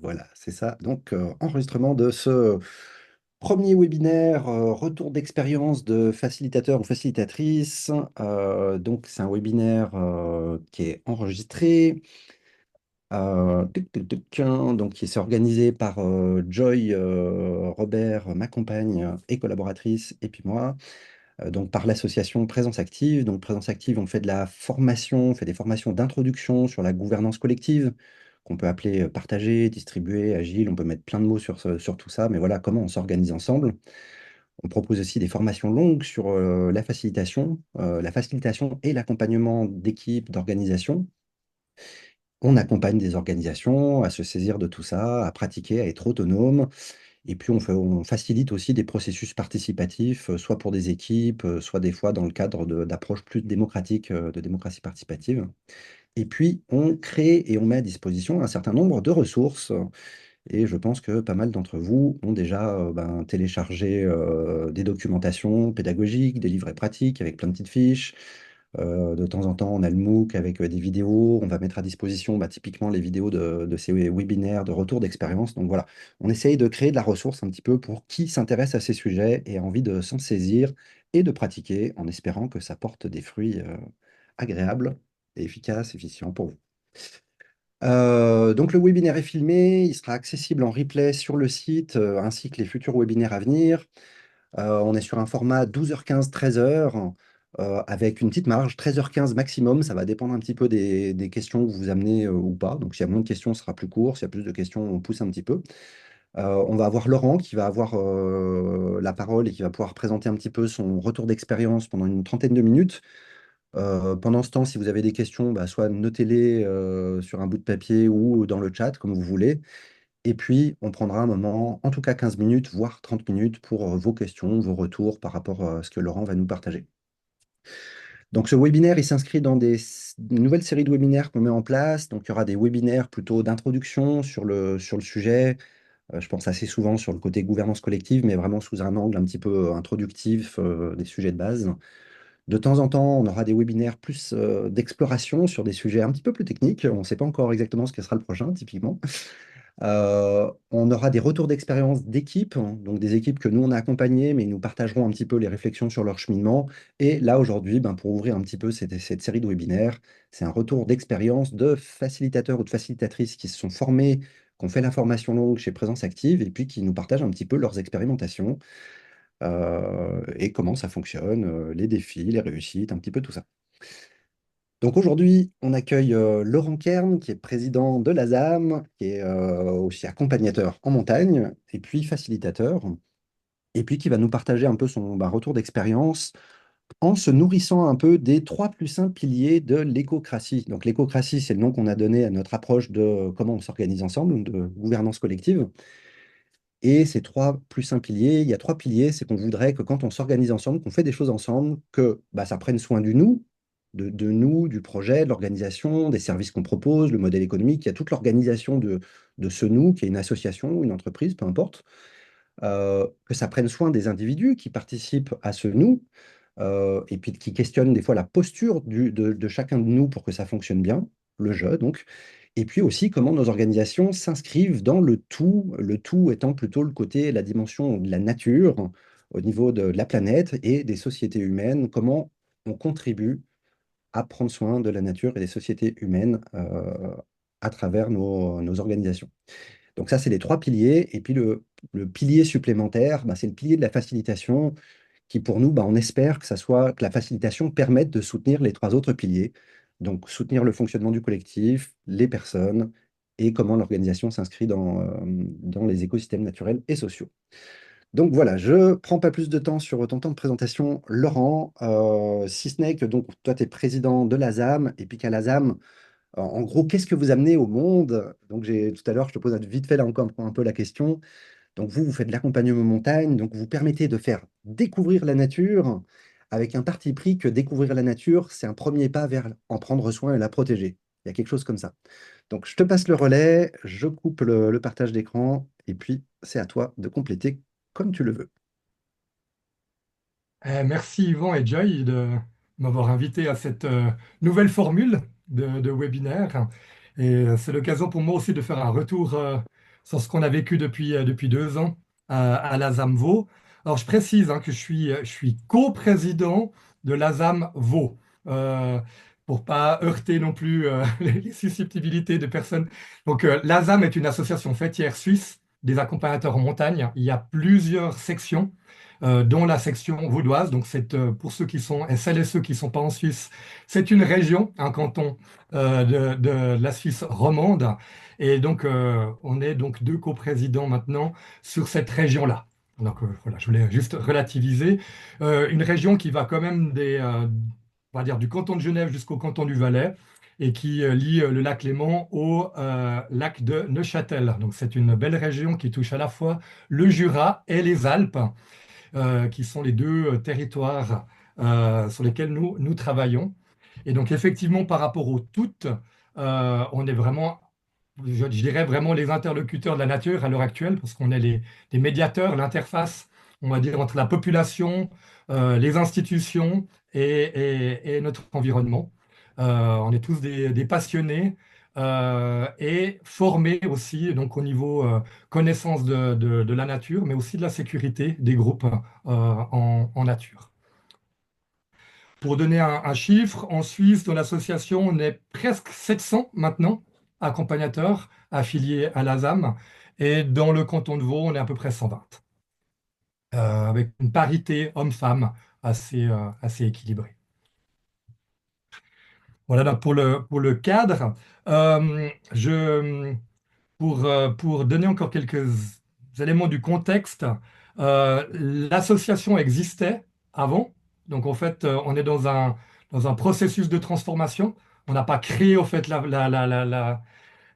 Voilà, c'est ça. Donc, enregistrement de ce premier webinaire, retour d'expérience de facilitateur ou facilitatrice. Donc, c'est un webinaire qui est enregistré, donc qui s'est organisé par Joy, Robert, ma compagne et collaboratrice, et puis moi. Donc, par l'association Présence Active. Donc, Présence Active, on fait de la formation, on fait des formations d'introduction sur la gouvernance collective, qu'on peut appeler partagée, distribuée, agile. On peut mettre plein de mots sur tout ça, mais voilà comment on s'organise ensemble. On propose aussi des formations longues sur la facilitation et l'accompagnement d'équipes, d'organisations. On accompagne des organisations à se saisir de tout ça, à pratiquer, à être autonome. Et puis, on facilite aussi des processus participatifs, soit pour des équipes, soit des fois dans le cadre d'approches plus démocratiques, de démocratie participative. Et puis, on crée et on met à disposition un certain nombre de ressources. Et je pense que pas mal d'entre vous ont déjà téléchargé des documentations pédagogiques, des livrets pratiques avec plein de petites fiches. De temps en temps, on a le MOOC avec des vidéos. On va mettre à disposition typiquement les vidéos de ces webinaires de retour d'expérience. Donc voilà, on essaye de créer de la ressource un petit peu pour qui s'intéresse à ces sujets et a envie de s'en saisir et de pratiquer en espérant que ça porte des fruits agréables et efficaces, efficients pour vous. Donc le webinaire est filmé, il sera accessible en replay sur le site ainsi que les futurs webinaires à venir. On est sur un format 12h15, 13h, avec une petite marge, 13h15 maximum. Ça va dépendre un petit peu des questions que vous amenez ou pas. Donc, s'il y a moins de questions, ce sera plus court. S'il y a plus de questions, on pousse un petit peu. On va avoir Laurent qui va avoir la parole et qui va pouvoir présenter un petit peu son retour d'expérience pendant une trentaine de minutes. Pendant ce temps, si vous avez des questions, soit notez-les sur un bout de papier ou dans le chat, comme vous voulez. Et puis, on prendra un moment, en tout cas 15 minutes, voire 30 minutes pour vos questions, vos retours par rapport à ce que Laurent va nous partager. Donc, ce webinaire, il s'inscrit dans une nouvelle série de webinaires qu'on met en place. Donc, il y aura des webinaires plutôt d'introduction sur le sujet. Je pense assez souvent sur le côté gouvernance collective, mais vraiment sous un angle un petit peu introductif des sujets de base. De temps en temps, on aura des webinaires plus d'exploration sur des sujets un petit peu plus techniques. On ne sait pas encore exactement ce que sera le prochain, typiquement. On aura des retours d'expérience d'équipes, hein, donc des équipes que nous on a accompagnées, mais ils nous partageront un petit peu les réflexions sur leur cheminement. Et là aujourd'hui, pour ouvrir un petit peu cette série de webinaires, c'est un retour d'expérience de facilitateurs ou de facilitatrices qui se sont formés, qui ont fait la formation longue chez Présence Active et puis qui nous partagent un petit peu leurs expérimentations et comment ça fonctionne, les défis, les réussites, un petit peu tout ça. Donc aujourd'hui, on accueille Laurent Kern, qui est président de l'ASAM, qui est aussi accompagnateur en montagne, et puis facilitateur, et puis qui va nous partager un peu son retour d'expérience en se nourrissant un peu des 3+1 piliers de l'écocratie. Donc l'écocratie, c'est le nom qu'on a donné à notre approche de comment on s'organise ensemble, de gouvernance collective. Et ces 3+1 piliers, il y a 3 piliers, c'est qu'on voudrait que quand on s'organise ensemble, qu'on fait des choses ensemble, que ça prenne soin du nous, de nous, du projet, de l'organisation, des services qu'on propose, le modèle économique, il y a toute l'organisation de ce nous, qui est une association, une entreprise, peu importe, que ça prenne soin des individus qui participent à ce nous, et puis qui questionnent des fois la posture de chacun de nous pour que ça fonctionne bien, le jeu donc, et puis aussi comment nos organisations s'inscrivent dans le tout étant plutôt le côté, la dimension de la nature au niveau de la planète et des sociétés humaines, comment on contribue à prendre soin de la nature et des sociétés humaines à travers nos organisations. Donc ça, c'est les 3 piliers. Et puis le pilier supplémentaire, c'est le pilier de la facilitation qui, pour nous, on espère que la facilitation permette de soutenir les 3 autres piliers. Donc soutenir le fonctionnement du collectif, les personnes et comment l'organisation s'inscrit dans les écosystèmes naturels et sociaux. Donc voilà, je ne prends pas plus de temps sur ton temps de présentation, Laurent, si ce n'est que donc, toi, tu es président de l'ASAM, et puis qu'à l'ASAM, en gros, qu'est-ce que vous amenez au monde? Donc tout à l'heure, je te pose vite fait là encore un peu la question. Donc vous faites de l'accompagnement montagne, donc vous permettez de faire découvrir la nature avec un parti pris que découvrir la nature, c'est un premier pas vers en prendre soin et la protéger. Il y a quelque chose comme ça. Donc je te passe le relais, je coupe le partage d'écran, et puis c'est à toi de compléter comme tu le veux. Merci Yvan et Joy de m'avoir invité à cette nouvelle formule de webinaire. Et c'est l'occasion pour moi aussi de faire un retour sur ce qu'on a vécu depuis 2 ans à l'ASAM Vaud. Alors, je précise hein, que je suis co-président de l'ASAM Vaud, euh, pour pas heurter non plus les susceptibilités de personnes. Donc, l'ASAM est une association fêtière suisse des accompagnateurs en montagne. Il y a plusieurs sections, dont la section vaudoise. Donc, pour ceux qui sont, et celles et ceux qui ne sont pas en Suisse, c'est une région, un canton de la Suisse romande. Et donc, on est donc deux coprésidents maintenant sur cette région-là. Donc, voilà, je voulais juste relativiser. Une région qui va quand même on va dire, du canton de Genève jusqu'au canton du Valais et qui lie le lac Léman au lac de Neuchâtel. Donc, c'est une belle région qui touche à la fois le Jura et les Alpes, qui sont les deux territoires sur lesquels nous travaillons. Et donc, effectivement, par rapport aux toutes, on est vraiment, je dirais vraiment les interlocuteurs de la nature à l'heure actuelle, parce qu'on est les médiateurs, l'interface, on va dire, entre la population, les institutions et notre environnement. On est tous des passionnés et formés aussi, donc au niveau connaissance de la nature, mais aussi de la sécurité des groupes en nature. Pour donner un chiffre, en Suisse, dans l'association, on est presque 700 maintenant, accompagnateurs affiliés à l'ASAM. Et dans le canton de Vaud, on est à peu près 120, avec une parité homme-femme assez équilibrée. Voilà donc pour le cadre. Pour donner encore quelques éléments du contexte, l'association existait avant. Donc, en fait, on est dans un processus de transformation. On n'a pas créé, en fait,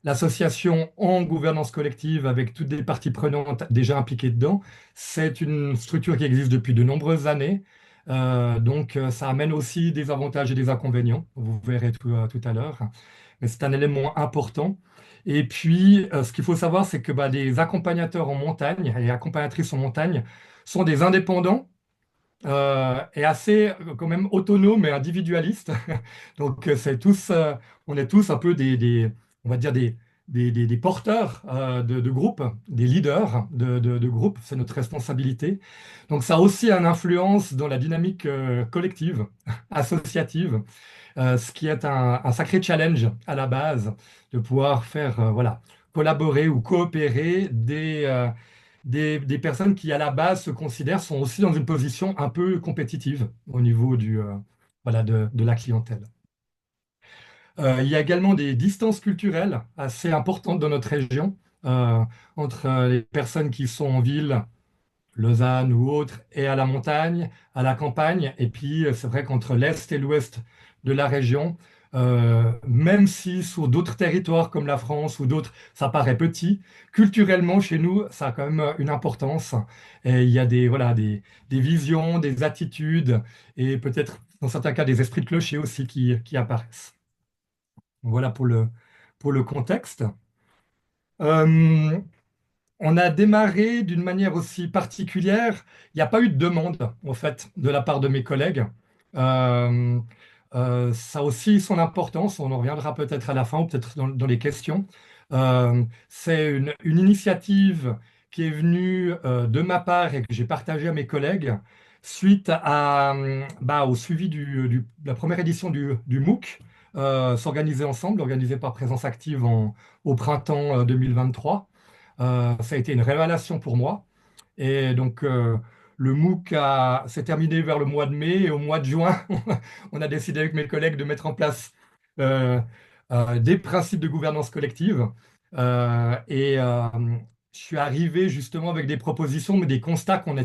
l'association en gouvernance collective avec toutes les parties prenantes déjà impliquées dedans. C'est une structure qui existe depuis de nombreuses années. Donc, ça amène aussi des avantages et des inconvénients. Vous verrez tout à l'heure. Mais c'est un élément important. Et puis, ce qu'il faut savoir, c'est que bah, les accompagnateurs en montagne et accompagnatrices en montagne sont des indépendants et assez quand même autonomes et individualistes. Donc, on est tous un peu on va dire des porteurs de groupe, des leaders de groupe. C'est notre responsabilité. Donc, ça a aussi une influence dans la dynamique collective, associative, ce qui est un sacré challenge à la base de pouvoir faire voilà, collaborer ou coopérer des personnes qui, à la base, se considèrent sont aussi dans une position un peu compétitive au niveau voilà, de la clientèle. Il y a également des distances culturelles assez importantes dans notre région entre les personnes qui sont en ville, Lausanne ou autre, et à la montagne, à la campagne. Et puis, c'est vrai qu'entre l'Est et l'Ouest de la région, même si sur d'autres territoires comme la France ou d'autres, ça paraît petit, culturellement, chez nous, ça a quand même une importance. Et il y a voilà, des visions, des attitudes et peut-être, dans certains cas, des esprits de clocher aussi qui apparaissent. Voilà pour le contexte. Euh, on a démarré d'une manière aussi particulière. Il n'y a pas eu de demande, en fait, de la part de mes collègues. Euh, Ça a aussi son importance. On en reviendra peut-être à la fin ou peut-être dans les questions. C'est une initiative qui est venue de ma part et que j'ai partagée à mes collègues suite au suivi de la première édition du MOOC, s'organiser ensemble, organisé par Présence Active au printemps 2023. Ça a été une révélation pour moi. Et donc, le MOOC s'est terminé vers le mois de mai et au mois de juin, on a décidé avec mes collègues de mettre en place euh, des principes de gouvernance collective. Et je suis arrivé justement avec des propositions, mais des constats qu'on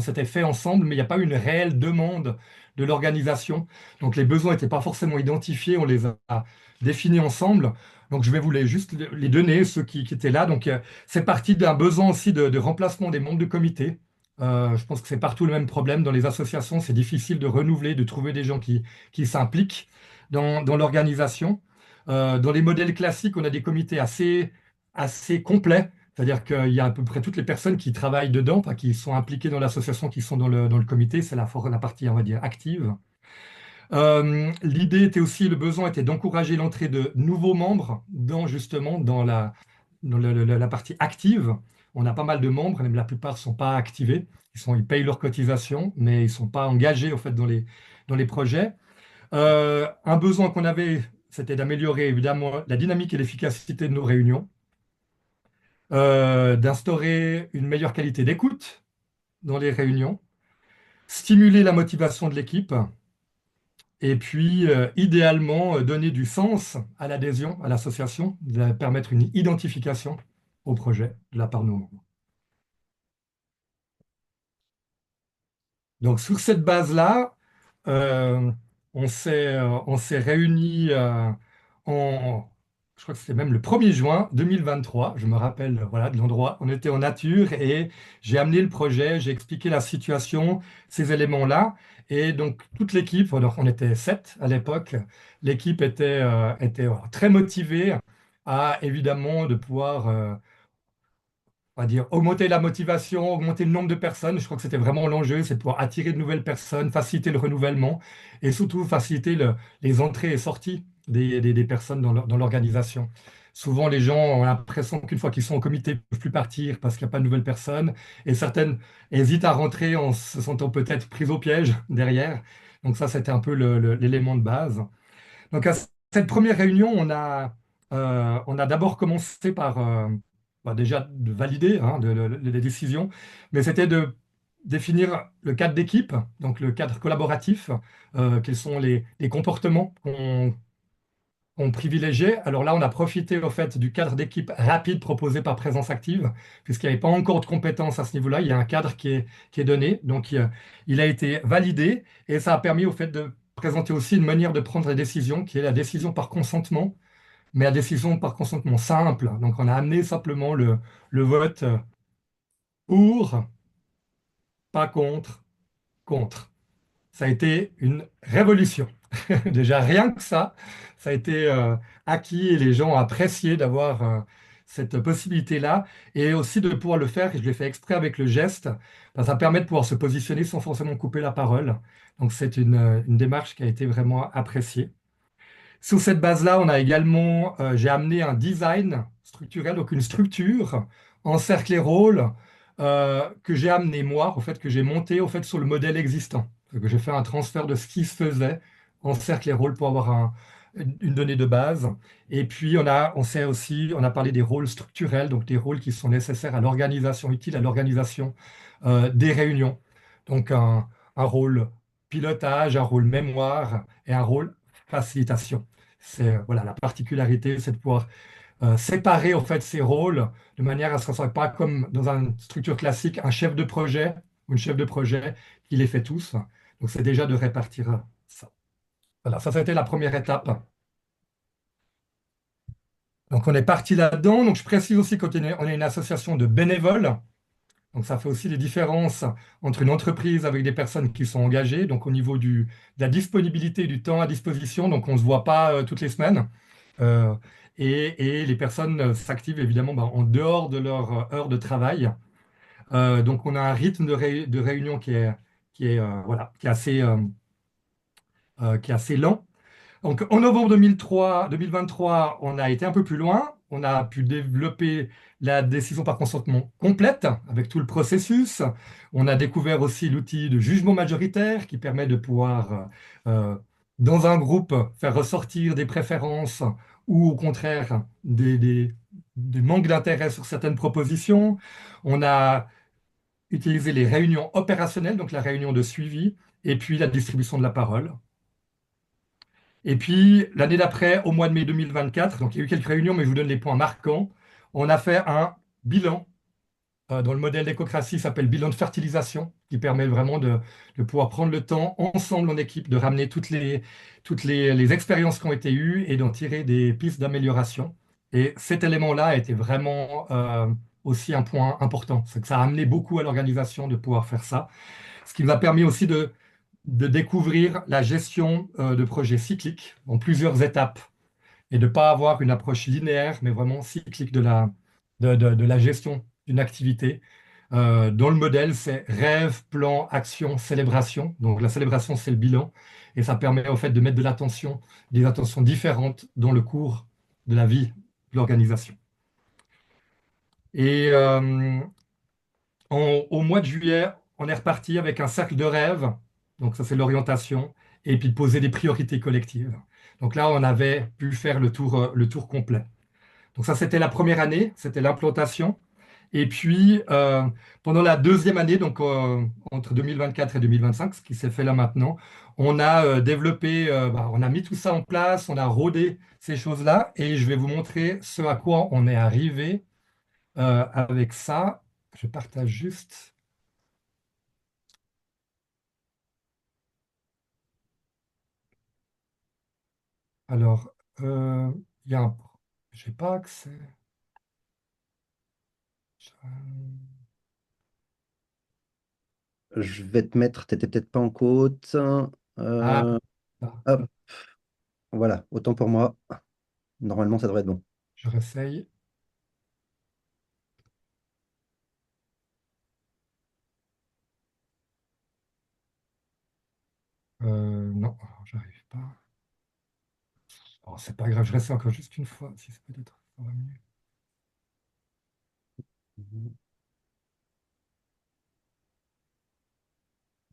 s'était fait ensemble, mais il n'y a pas eu une réelle demande de l'organisation. Donc, les besoins n'étaient pas forcément identifiés, on les a définis ensemble. Donc, je vais vous juste les donner, ceux qui étaient là. Donc, c'est parti d'un besoin aussi de remplacement des membres de comité. Je pense que c'est partout le même problème. Dans les associations, c'est difficile de renouveler, de trouver des gens qui s'impliquent dans l'organisation. Dans les modèles classiques, on a des comités assez complets. C'est-à-dire qu'il y a à peu près toutes les personnes qui travaillent dedans, enfin, qui sont impliquées dans l'association, qui sont dans le comité. C'est la partie, on va dire, active. L'idée était aussi, le besoin était d'encourager l'entrée de nouveaux membres justement dans dans la partie active, on a pas mal de membres, mais la plupart ne sont pas activés. Ils payent leurs cotisations, mais ils ne sont pas engagés, en fait, dans les projets. Un besoin qu'on avait, c'était d'améliorer évidemment la dynamique et l'efficacité de nos réunions, d'instaurer une meilleure qualité d'écoute dans les réunions, stimuler la motivation de l'équipe et puis idéalement donner du sens à l'adhésion à l'association, permettre une identification au projet de la part de nos membres. Donc sur cette base-là, euh, on s'est réunis je crois que c'était même le 1er juin 2023, je me rappelle voilà, de l'endroit, on était en nature et j'ai amené le projet, j'ai expliqué la situation, ces éléments-là. Et donc toute l'équipe, alors on était 7 à l'époque, l'équipe était voilà, très motivée à évidemment de pouvoir on va dire, augmenter la motivation, augmenter le nombre de personnes. Je crois que c'était vraiment l'enjeu, c'est de pouvoir attirer de nouvelles personnes, faciliter le renouvellement et surtout faciliter les entrées et sorties des personnes dans l'organisation. Souvent, les gens ont l'impression qu'une fois qu'ils sont au comité, ils ne peuvent plus partir parce qu'il n'y a pas de nouvelles personnes. Et certaines hésitent à rentrer en se sentant peut-être prises au piège derrière. Donc ça, c'était un peu l'élément de base. Donc, à cette première réunion, on a d'abord commencé par déjà de valider hein, les décisions, mais c'était de définir le cadre d'équipe, donc le cadre collaboratif, quels sont les comportements qu'on privilégiait. Alors là, on a profité au fait du cadre d'équipe rapide proposé par Présence Active, puisqu'il n'y avait pas encore de compétences à ce niveau-là. Il y a un cadre qui est donné, donc il a été validé et ça a permis au fait de présenter aussi une manière de prendre les décisions, qui est la décision par consentement, mais la décision par consentement simple. Donc on a amené simplement le vote pour, pas contre, contre. Ça a été une révolution. Déjà, rien que ça a été acquis et les gens ont apprécié d'avoir cette possibilité-là et aussi de pouvoir le faire, et je l'ai fait exprès avec le geste, ça permet de pouvoir se positionner sans forcément couper la parole. Donc, c'est une démarche qui a été vraiment appréciée. Sur cette base-là, j'ai amené un design structurel, donc une structure en cercle et rôle que j'ai amené moi, au fait que j'ai monté au fait sur le modèle existant. Donc, j'ai fait un transfert de ce qui se faisait en cercle et rôle pour avoir une donnée de base. Et puis on a parlé des rôles structurels, donc des rôles qui sont nécessaires à l'organisation, utiles à l'organisation des réunions. Donc un rôle pilotage, un rôle mémoire et un rôle facilitation. Voilà, la particularité, c'est de pouvoir séparer en fait ces rôles de manière à ce que ce ne soit pas comme dans une structure classique, un chef de projet ou une chef de projet qui les fait tous. Donc c'est déjà de répartir ça. Voilà, ça a été la première étape. Donc on est parti là-dedans. Donc je précise aussi on est une association de bénévoles. Donc ça fait aussi les différences entre une entreprise avec des personnes qui sont engagées, donc au niveau de la disponibilité du temps à disposition, donc on ne se voit pas toutes les semaines. Euh, et les personnes s'activent évidemment en dehors de leur heure de travail. Donc on a un rythme de réunion voilà, qui est assez lent. Donc, en novembre 2023, on a été un peu plus loin. On a pu développer la décision par consentement complète avec tout le processus. On a découvert aussi l'outil de jugement majoritaire qui permet de pouvoir, dans un groupe, faire ressortir des préférences ou au contraire des manques d'intérêt sur certaines propositions. On a utilisé les réunions opérationnelles, donc la réunion de suivi, et puis la distribution de la parole. Et puis, l'année d'après, au mois de mai 2024, donc il y a eu quelques réunions, mais je vous donne les points marquants, on a fait un bilan dont le modèle d'écocratie s'appelle bilan de fertilisation, qui permet vraiment de pouvoir prendre le temps ensemble en équipe, de ramener les expériences qui ont été eues et d'en tirer des pistes d'amélioration. Et cet élément-là a été vraiment aussi un point important. C'est que ça a amené beaucoup à l'organisation de pouvoir faire ça. Ce qui nous a permis aussi de découvrir la gestion de projets cycliques en plusieurs étapes et de ne pas avoir une approche linéaire, mais vraiment cyclique de la gestion d'une activité. Dans le modèle, c'est rêve, plan, action, célébration. Donc la célébration, c'est le bilan. Et ça permet au fait de mettre de des attentions différentes dans le cours de la vie de l'organisation. Et au mois de juillet, on est reparti avec un cercle de rêve. Donc ça, c'est l'orientation. Et puis de poser des priorités collectives. Donc là, on avait pu faire le tour complet. Donc ça, c'était la première année, c'était l'implantation. Et puis, pendant la deuxième année, donc entre 2024 et 2025, ce qui s'est fait là maintenant, on a développé, on a mis tout ça en place, on a rodé ces choses-là, et je vais vous montrer ce à quoi on est arrivé avec ça. Je partage juste. Alors, il y a un... J'ai pas accès. Je vais te mettre, t'étais peut-être pas en côte. Ah, Euh, là, hop, voilà, autant pour moi. Normalement, ça devrait être bon. je réessaye. Non, j'arrive pas. Oh, c'est pas grave, je réessaye encore juste une fois, si c'est peut-être ça va mieux.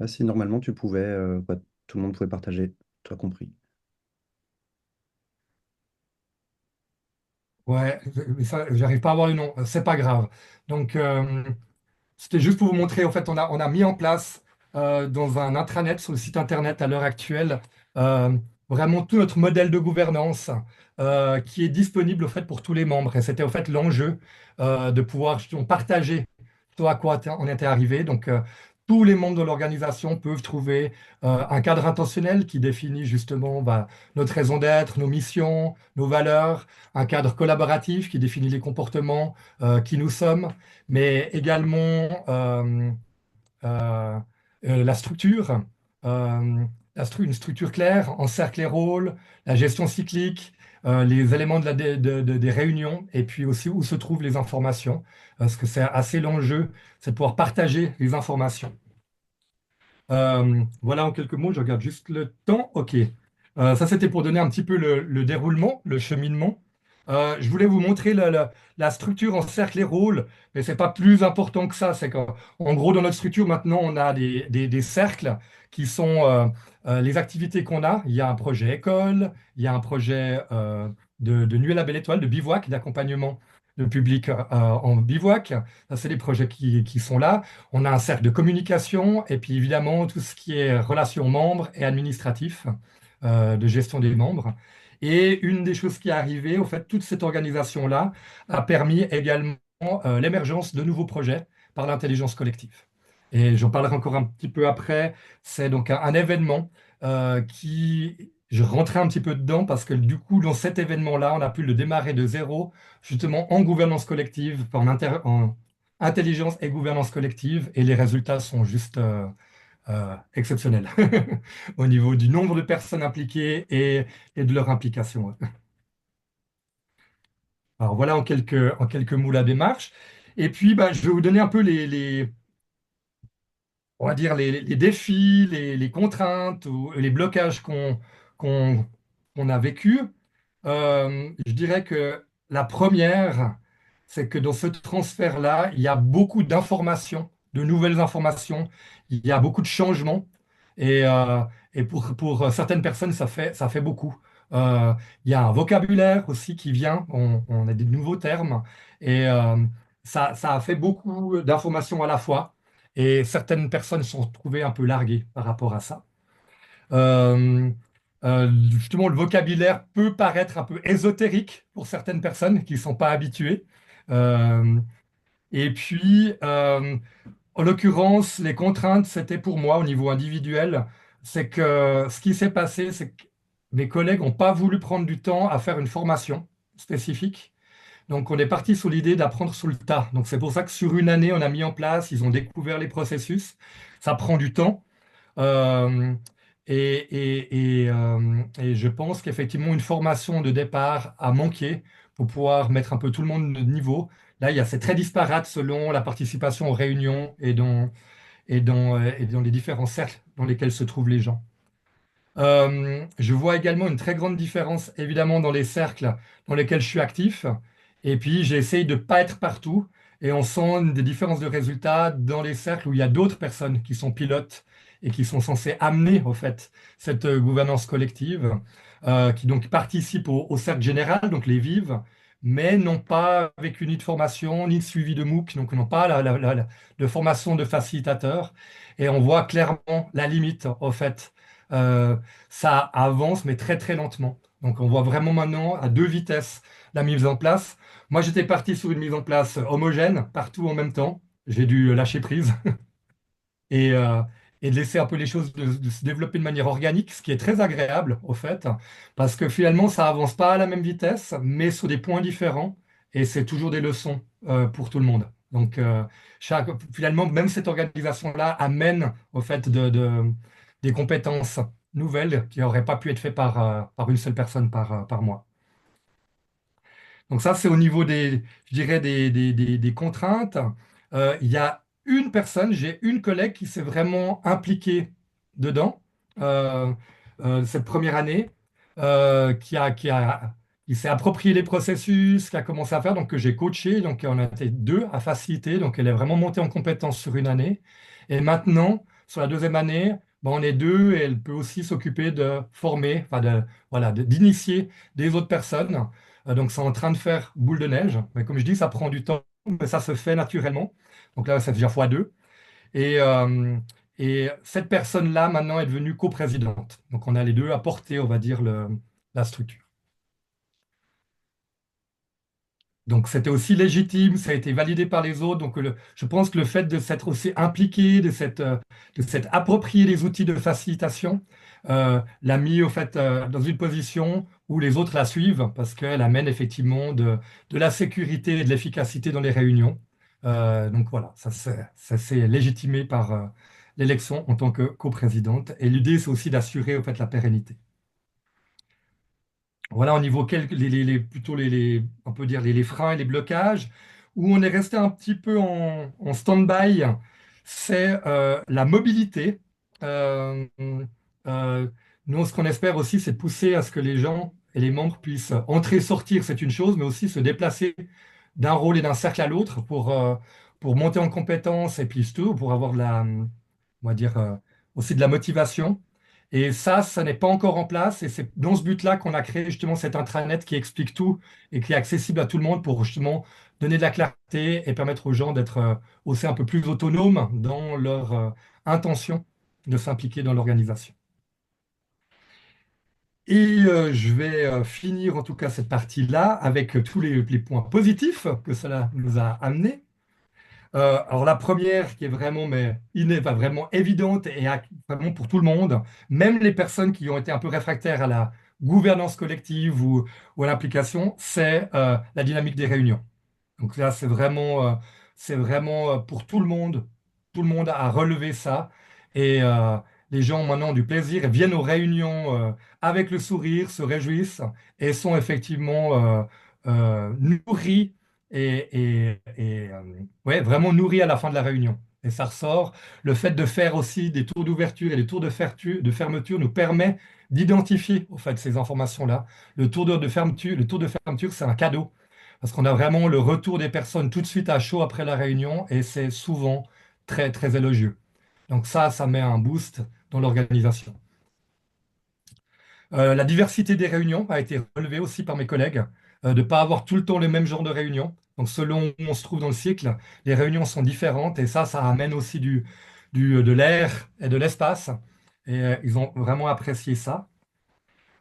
Ah, si normalement tu pouvais, bah, tout le monde pouvait partager, toi compris. Ouais, mais ça, j'arrive pas à voir le nom. C'est pas grave. Donc, c'était juste pour vous montrer, en fait, on a mis en place dans un intranet sur le site internet à l'heure actuelle euh, vraiment tout notre modèle de gouvernance qui est disponible au fait pour tous les membres. Et c'était au fait l'enjeu de pouvoir justement partager ce à quoi on était arrivé. Donc, tous les membres de l'organisation peuvent trouver un cadre intentionnel qui définit justement notre raison d'être, nos missions, nos valeurs, un cadre collaboratif qui définit les comportements qui nous sommes, mais également euh, la structure, euh, une structure claire, encercle les rôles, la gestion cyclique, les éléments des réunions, et puis aussi où se trouvent les informations, parce que c'est assez l'enjeu, c'est de pouvoir partager les informations. Voilà en quelques mots, je regarde juste le temps. OK. Ça, c'était pour donner un petit peu le déroulement, le cheminement. Je voulais vous montrer la structure en cercle et rôle, mais c'est pas plus important que ça. C'est qu'en gros, dans notre structure, maintenant, on a des cercles qui sont les activités qu'on a. Il y a un projet école, il y a un projet de nuit à la belle étoile, de bivouac, d'accompagnement de public en bivouac. Ça, c'est les projets qui sont là. On a un cercle de communication et puis évidemment tout ce qui est relations membres et administratif, de gestion des membres. Et une des choses qui est arrivée, au fait, toute cette organisation-là a permis également l'émergence de nouveaux projets par l'intelligence collective. Et j'en parlerai encore un petit peu après. C'est donc un événement qui... Je rentrais un petit peu dedans parce que du coup, dans cet événement-là, on a pu le démarrer de zéro, justement en gouvernance collective, en intelligence et gouvernance collective, et les résultats sont juste exceptionnels au niveau du nombre de personnes impliquées et de leur implication. Alors voilà en quelques mots la démarche. Et puis, je vais vous donner un peu on va dire les défis, les contraintes ou les blocages qu'on, qu'on a vécus. Je dirais que la première, c'est que dans ce transfert-là, il y a beaucoup d'informations, de nouvelles informations, il y a beaucoup de changements, et, euh, et pour certaines personnes, ça fait beaucoup. Euh, il y a un vocabulaire aussi qui vient, on a des nouveaux termes, et ça a fait beaucoup d'informations à la fois, et certaines personnes se sont retrouvées un peu larguées par rapport à ça. Euh, Justement, le vocabulaire peut paraître un peu ésotérique pour certaines personnes qui ne sont pas habituées. Euh, et puis, en l'occurrence, les contraintes, c'était pour moi au niveau individuel, c'est que ce qui s'est passé, c'est que mes collègues n'ont pas voulu prendre du temps à faire une formation spécifique. Donc, on est parti sur l'idée d'apprendre sur le tas. Donc, c'est pour ça que sur une année, on a mis en place, ils ont découvert les processus. Ça prend du temps. Euh, et je pense qu'effectivement, une formation de départ a manqué pour pouvoir mettre un peu tout le monde de niveau. Là, c'est très disparate selon la participation aux réunions et dans les différents cercles dans lesquels se trouvent les gens. Je vois également une très grande différence, évidemment, dans les cercles dans lesquels je suis actif. Et puis, j'essaye de ne pas être partout. Et on sent des différences de résultats dans les cercles où il y a d'autres personnes qui sont pilotes et qui sont censées amener, au fait, cette gouvernance collective, qui donc participent au cercle général, donc les vives, mais n'ont pas avec ni de formation, ni de suivi de MOOC, donc n'ont pas de formation de facilitateur. Et on voit clairement la limite, au fait. Euh, Ça avance, mais très très lentement. Donc on voit vraiment maintenant à deux vitesses la mise en place. Moi, j'étais parti sur une mise en place homogène, partout en même temps. J'ai dû lâcher prise et, euh, et de laisser un peu les choses de se développer de manière organique, ce qui est très agréable, au fait, parce que finalement, ça avance pas à la même vitesse, mais sur des points différents, et c'est toujours des leçons pour tout le monde. Donc, finalement, même cette organisation-là amène, au fait, des compétences nouvelles qui n'auraient pas pu être faites par une seule personne par mois. Donc ça, c'est au niveau je dirais des contraintes. Il y a une personne, j'ai une collègue qui s'est vraiment impliquée dedans euh, cette première année, qui s'est approprié les processus, qui a commencé à faire, donc que j'ai coaché, donc on a été deux à faciliter, donc elle est vraiment montée en compétence sur une année. Et maintenant, sur la deuxième année, ben, on est deux et elle peut aussi s'occuper de former, enfin voilà, d'initier des autres personnes. Donc, c'est en train de faire boule de neige. Mais comme je dis, ça prend du temps, mais ça se fait naturellement. Donc là, ça fait déjà fois deux. Et, euh, et cette personne-là, maintenant, est devenue coprésidente. Donc, on a les deux à porter, on va dire, la structure. Donc, c'était aussi légitime, ça a été validé par les autres. Donc, je pense que le fait de s'être aussi impliqué, de s'être approprié les outils de facilitation, l'a mis au fait dans une position où les autres la suivent parce qu'elle amène effectivement de la sécurité et de l'efficacité dans les réunions. Donc voilà, ça s'est légitimé par l'élection en tant que coprésidente. Et l'idée, c'est aussi d'assurer au fait la pérennité. Voilà, au niveau plutôt on peut dire les freins et les blocages, où on est resté un petit peu en stand-by, c'est la mobilité. Euh, euh, Nous, ce qu'on espère aussi, c'est de pousser à ce que les gens et les membres puissent entrer, sortir, c'est une chose, mais aussi se déplacer d'un rôle et d'un cercle à l'autre pour monter en compétences et puis surtout pour avoir on va dire, aussi de la motivation. Et ça n'est pas encore en place. Et c'est dans ce but-là qu'on a créé justement cet intranet qui explique tout et qui est accessible à tout le monde pour justement donner de la clarté et permettre aux gens d'être aussi un peu plus autonomes dans leur intention de s'impliquer dans l'organisation. Et je vais finir en tout cas cette partie-là avec tous les points positifs que cela nous a amenés. Alors la première qui est vraiment, pas vraiment évidente et vraiment pour tout le monde, même les personnes qui ont été un peu réfractaires à la gouvernance collective ou à l'application, c'est la dynamique des réunions. Donc là, c'est vraiment pour tout le monde. Tout le monde a relevé ça. Et les gens maintenant ont du plaisir et viennent aux réunions avec le sourire, se réjouissent et sont effectivement nourris ouais, vraiment nourris à la fin de la réunion. Et ça ressort. Le fait de faire aussi des tours d'ouverture et des tours de fermeture nous permet d'identifier au fait ces informations-là. Le tour de fermeture, c'est un cadeau. Parce qu'on a vraiment le retour des personnes tout de suite à chaud après la réunion et c'est souvent très, très élogieux. Donc ça met un boost dans l'organisation. La diversité des réunions a été relevée aussi par mes collègues, de ne pas avoir tout le temps le même genre de réunion. Donc selon où on se trouve dans le cycle, les réunions sont différentes et ça amène aussi de l'air et de l'espace. Et ils ont vraiment apprécié ça.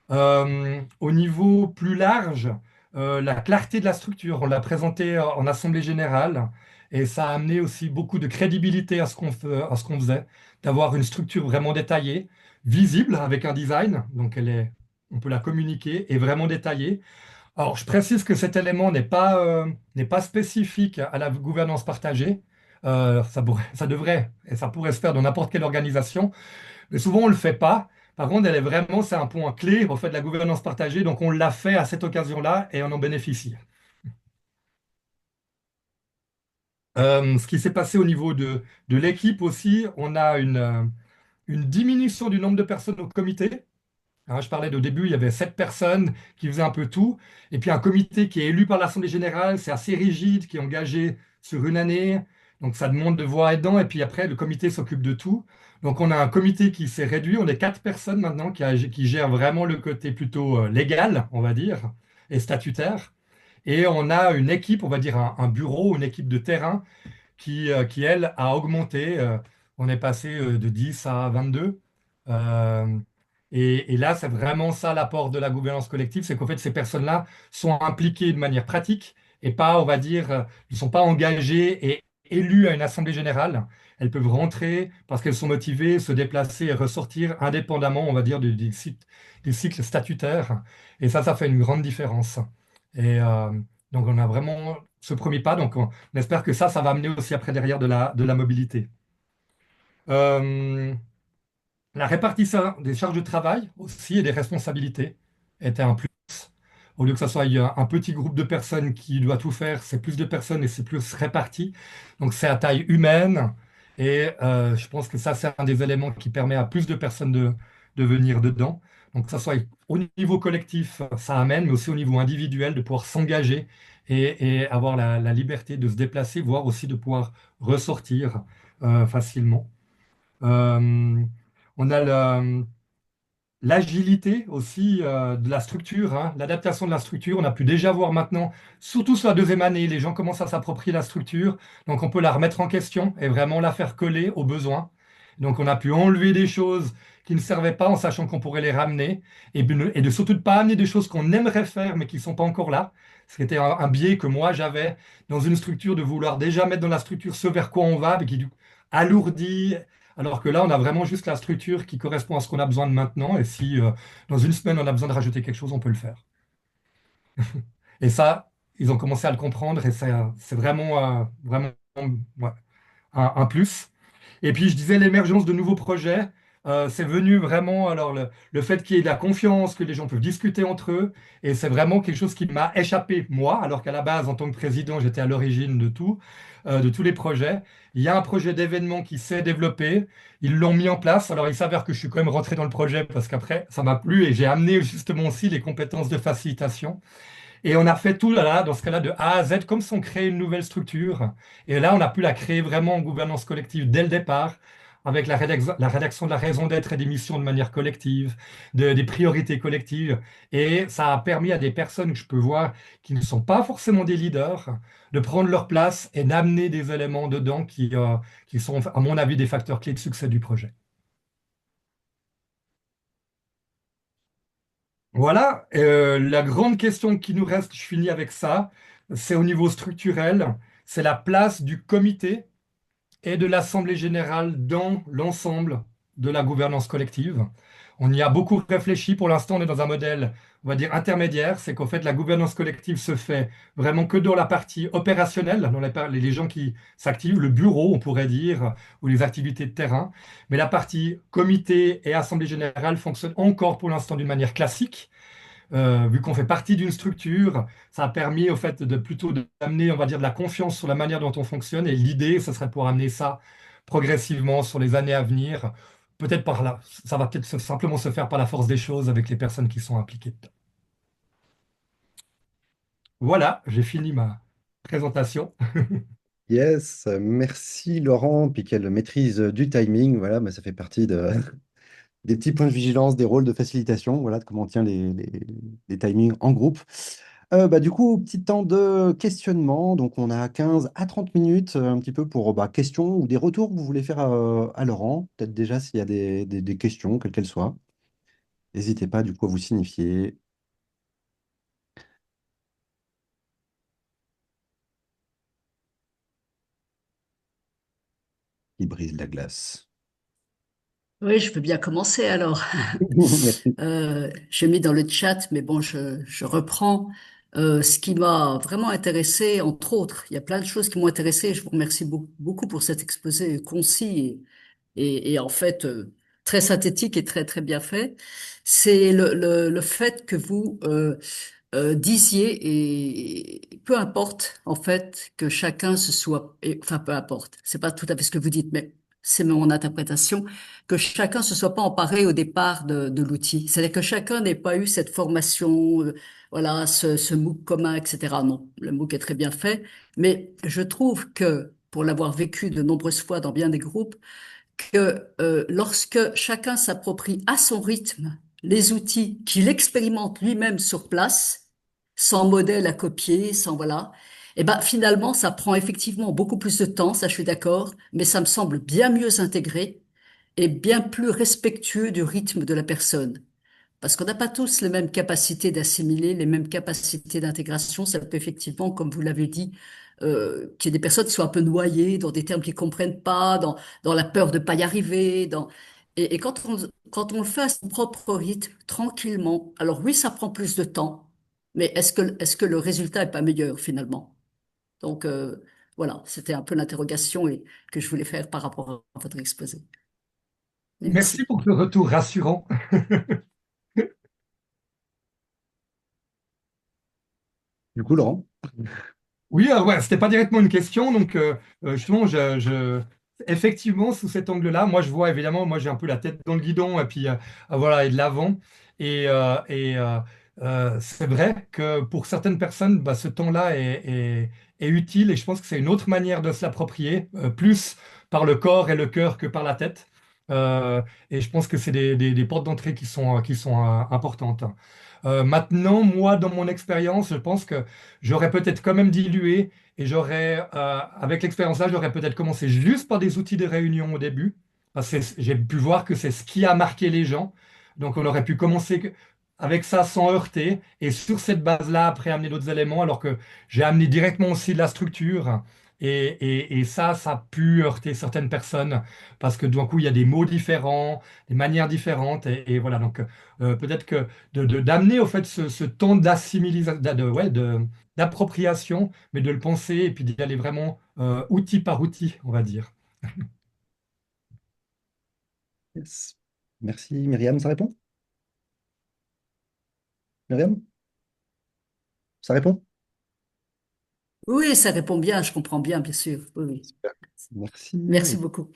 Au niveau plus large, la clarté de la structure, on l'a présenté en assemblée générale et ça a amené aussi beaucoup de crédibilité à ce qu'on faisait, d'avoir une structure vraiment détaillée, visible avec un design, donc on peut la communiquer et vraiment détaillée. Alors, je précise que cet élément n'est pas spécifique à la gouvernance partagée. Ça devrait et ça pourrait se faire dans n'importe quelle organisation. Mais souvent, on ne le fait pas. Par contre, c'est un point clé au fait de la gouvernance partagée. Donc, on l'a fait à cette occasion-là et on en bénéficie. Ce qui s'est passé au niveau de l'équipe aussi, on a une diminution du nombre de personnes au comité. Hein, je parlais au début, il y avait 7 personnes qui faisaient un peu tout, et puis un comité qui est élu par l'Assemblée générale, c'est assez rigide, qui est engagé sur une année, donc ça demande de voir dedans, et puis après, le comité s'occupe de tout. Donc on a un comité qui s'est réduit, on est 4 personnes maintenant qui gèrent vraiment le côté plutôt légal, on va dire, et statutaire. Et on a une équipe, on va dire un bureau, une équipe de terrain qui, elle, a augmenté. On est passé de 10 à 22. Euh, et là, c'est vraiment ça l'apport de la gouvernance collective, c'est qu'en fait, ces personnes-là sont impliquées de manière pratique et pas, on va dire, ne sont pas engagées et élues à une assemblée générale. Elles peuvent rentrer parce qu'elles sont motivées, se déplacer et ressortir indépendamment, on va dire, du cycle statutaire. Et ça fait une grande différence. Et donc, on a vraiment ce premier pas. Donc, on espère que ça va amener aussi après derrière de la mobilité. Euh, la répartition des charges de travail aussi et des responsabilités était un plus. Au lieu que ce soit un petit groupe de personnes qui doit tout faire, c'est plus de personnes et c'est plus réparti. Donc c'est à taille humaine. Et je pense que ça, c'est un des éléments qui permet à plus de personnes de venir dedans. Donc que ça soit au niveau collectif, ça amène, mais aussi au niveau individuel, de pouvoir s'engager et avoir la liberté de se déplacer, voire aussi de pouvoir ressortir facilement. Euh, on a l'agilité aussi de la structure, hein, l'adaptation de la structure. On a pu déjà voir maintenant, surtout sur la deuxième année, les gens commencent à s'approprier la structure. Donc on peut la remettre en question et vraiment la faire coller aux besoins. Donc on a pu enlever des choses qui ne servaient pas en sachant qu'on pourrait les ramener et de surtout de pas amener des choses qu'on aimerait faire mais qui ne sont pas encore là. Ce qui était un biais que moi j'avais dans une structure de vouloir déjà mettre dans la structure ce vers quoi on va, mais qui du coup alourdit, alors que là, on a vraiment juste la structure qui correspond à ce qu'on a besoin de maintenant. Et si dans une semaine, on a besoin de rajouter quelque chose, on peut le faire. Et ça, ils ont commencé à le comprendre et c'est vraiment, vraiment ouais, un plus. Et puis, je disais, l'émergence de nouveaux projets, c'est venu vraiment, alors le fait qu'il y ait de la confiance, que les gens peuvent discuter entre eux, et c'est vraiment quelque chose qui m'a échappé, moi, alors qu'à la base, en tant que président, j'étais à l'origine de tout, de tous les projets. Il y a un projet d'événement qui s'est développé, ils l'ont mis en place, alors il s'avère que je suis quand même rentré dans le projet parce qu'après, ça m'a plu et j'ai amené justement aussi les compétences de facilitation. Et on a fait tout là, dans ce cas-là, de A à Z, comme si on créait une nouvelle structure. Et là, on a pu la créer vraiment en gouvernance collective dès le départ, avec la rédaction de la raison d'être et des missions de manière collective, des priorités collectives. Et ça a permis à des personnes que je peux voir qui ne sont pas forcément des leaders de prendre leur place et d'amener des éléments dedans qui sont, à mon avis, des facteurs clés de succès du projet. Voilà, la grande question qui nous reste, je finis avec ça, c'est au niveau structurel, c'est la place du comité et de l'Assemblée générale dans l'ensemble de la gouvernance collective. On y a beaucoup réfléchi. Pour l'instant, on est dans un modèle, on va dire, intermédiaire. C'est qu'en fait, la gouvernance collective se fait vraiment que dans la partie opérationnelle, dans les gens qui s'activent, le bureau, on pourrait dire, ou les activités de terrain. Mais la partie comité et Assemblée générale fonctionne encore pour l'instant d'une manière classique. Vu qu'on fait partie d'une structure, ça a permis au fait de plutôt d'amener, on va dire, de la confiance sur la manière dont on fonctionne. Et l'idée, ce serait pour amener ça progressivement sur les années à venir. Peut-être par là, ça va peut-être simplement se faire par la force des choses avec les personnes qui sont impliquées dedans. Voilà, j'ai fini ma présentation. Yes, merci Laurent, puis quelle maîtrise du timing, voilà, ça fait partie des petits points de vigilance, des rôles de facilitation, voilà, de comment on tient les timings en groupe. Du coup, petit temps de questionnement, donc on a 15 à 30 minutes, un petit peu pour questions ou des retours que vous voulez faire à Laurent, peut-être déjà s'il y a des questions, quelles qu'elles soient. N'hésitez pas du coup à vous signifier, il brise la glace. Oui, je peux bien commencer alors. Merci. J'ai mis dans le chat, mais bon, je reprends. Ce qui m'a vraiment intéressé, entre autres, il y a plein de choses qui m'ont intéressé. Je vous remercie beaucoup pour cet exposé concis et en fait très synthétique et très très bien fait. C'est le fait que vous disiez, et peu importe en fait que chacun se soit, enfin peu importe, c'est pas tout à fait ce que vous dites, mais c'est mon interprétation, que chacun se soit pas emparé au départ de l'outil. C'est-à-dire que chacun n'ait pas eu cette formation, voilà, ce MOOC commun, etc. Non, le MOOC est très bien fait, mais je trouve que, pour l'avoir vécu de nombreuses fois dans bien des groupes, que lorsque chacun s'approprie à son rythme les outils qu'il expérimente lui-même sur place, sans modèle à copier, sans voilà, et ben finalement ça prend effectivement beaucoup plus de temps, ça je suis d'accord, mais ça me semble bien mieux intégré et bien plus respectueux du rythme de la personne. Parce qu'on n'a pas tous les mêmes capacités d'assimiler, les mêmes capacités d'intégration. Ça peut effectivement, comme vous l'avez dit, qu'il y ait des personnes qui sont un peu noyées dans des termes qu'ils comprennent pas, dans la peur de pas y arriver. Et quand on le fait à son propre rythme, tranquillement, alors oui, ça prend plus de temps, mais est-ce que le résultat est pas meilleur finalement? Donc voilà, c'était un peu l'interrogation et que je voulais faire par rapport à votre exposé. Merci Merci. pour ce retour rassurant. Du coup, Laurent, Oui, ouais, c'était pas directement une question, donc justement, effectivement, sous cet angle-là, moi je vois évidemment, moi j'ai un peu la tête dans le guidon et puis voilà, et de l'avant. C'est vrai que pour certaines personnes, bah, ce temps-là est utile et je pense que c'est une autre manière de se l'approprier, plus par le corps et le cœur que par la tête. Et je pense que c'est des portes d'entrée qui sont importantes. Maintenant, moi, dans mon expérience, je pense que j'aurais peut-être quand même dilué et avec l'expérience-là, j'aurais peut-être commencé juste par des outils de réunion au début, parce que j'ai pu voir que c'est ce qui a marqué les gens. Donc, on aurait pu commencer avec ça sans heurter, et sur cette base-là, après amener d'autres éléments, alors que j'ai amené directement aussi de la structure. Et ça a pu heurter certaines personnes parce que d'un coup, il y a des mots différents, des manières différentes. Et voilà, donc peut-être que d'amener au fait ce temps d'assimilation, d'appropriation, mais de le penser et puis d'y aller vraiment outil par outil, on va dire. yes. Merci. Myriam, ça répond? Myriam, ça répond? Oui, ça répond bien, je comprends bien, bien sûr. Oui, oui. Super. Merci Merci. beaucoup.